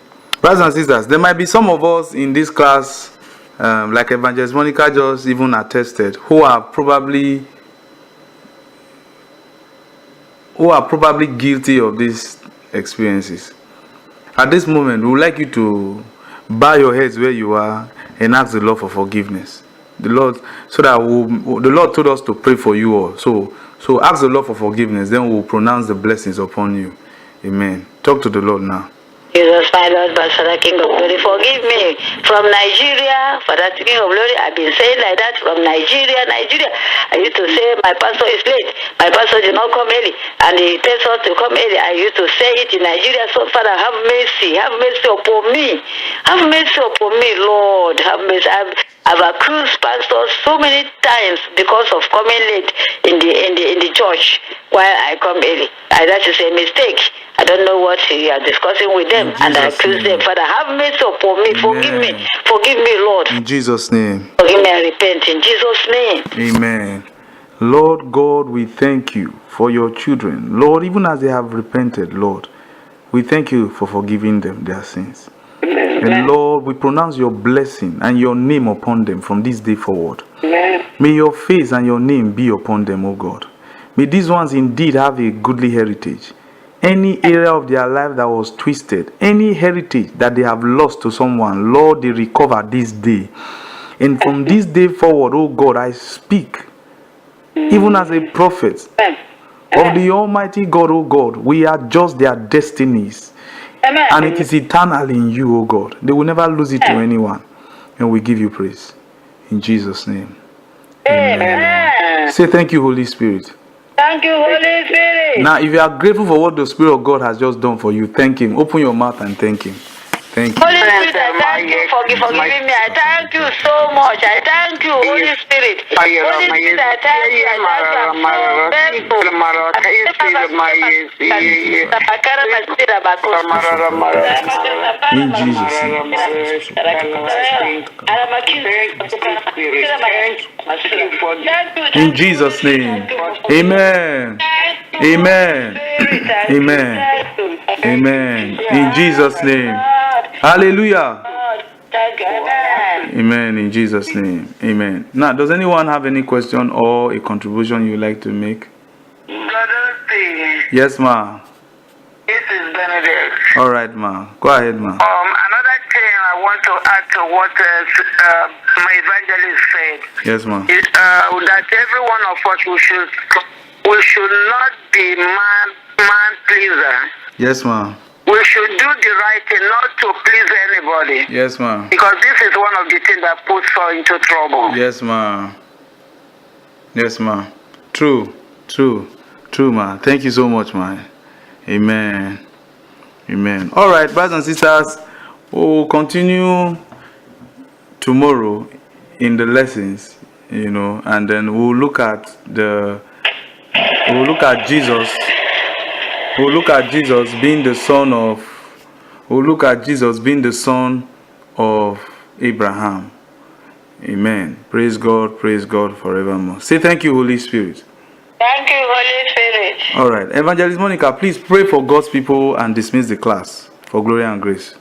Brothers and sisters, there might be some of us in this class, like Evangelist Monica just even attested, who are probably guilty of these experiences. At this moment, we would like you to bow your heads where you are and ask the Lord for forgiveness. The Lord told us to pray for you all. So ask the Lord for forgiveness, then we'll pronounce the blessings upon you. Amen. Talk to the Lord now. Jesus, my Lord, Father, King of Glory, forgive me. From Nigeria, Father, King of Glory, I've been saying like that from Nigeria. I used to say my pastor is late. My pastor did not come early, and he tells us to come early. I used to say it in Nigeria. So, Father, have mercy upon me. Have mercy upon me, Lord. Have mercy. I've accused pastors so many times because of coming late in the church while I come early. That is a mistake. I don't know what you are discussing with them, and I accuse them. Father, have mercy upon me. Forgive me, Lord. In Jesus' name. Forgive me, I repent in Jesus' name. Amen. Lord God, we thank you for your children. Lord, even as they have repented, Lord, we thank you for forgiving them their sins. And Lord, we pronounce your blessing and your name upon them from this day forward. May your face and your name be upon them, O God. May these ones indeed have a goodly heritage. Any area of their life that was twisted, any heritage that they have lost to someone, Lord, they recover this day. And from this day forward, oh God, I speak, even as a prophet of the Almighty God, oh God, we adjust their destinies. And it is eternal in you, oh God. They will never lose it to anyone. And we give you praise. In Jesus' name. Amen. Say thank you, Holy Spirit. Thank you, Holy Spirit. Now, if you are grateful for what the Spirit of God has just done for you, thank Him. Open your mouth and thank Him. Thank you. Holy Spirit, I thank you for forgiving me. I thank you so much. I thank you, Holy Spirit. Holy Spirit, I thank you. In Jesus' name. Amen. Amen. Amen. Amen. In Jesus' name. Hallelujah. Amen. In Jesus' name. Amen. Now, does anyone have any question or a contribution you would like to make? Brother P. Yes, ma. This is Benedict. All right, ma. Go ahead, ma. Another thing I want to add to what my evangelist said. Yes, ma. Is that every one of us we should not be man pleaser. Yes, ma. We should do the right thing, not to please anybody. Yes, ma. Because this is one of the things that puts us into trouble. Yes, ma. Yes, ma. True, ma. Thank you so much, ma. Amen. Amen. All right, brothers and sisters, we'll continue tomorrow in the lessons, and then we'll look at Jesus. We'll look at Jesus being the son of Abraham. Amen. Praise God forevermore. Say thank you, Holy Spirit. Thank you, Holy Spirit. All right. Evangelist Monica, please pray for God's people and dismiss the class for glory and grace.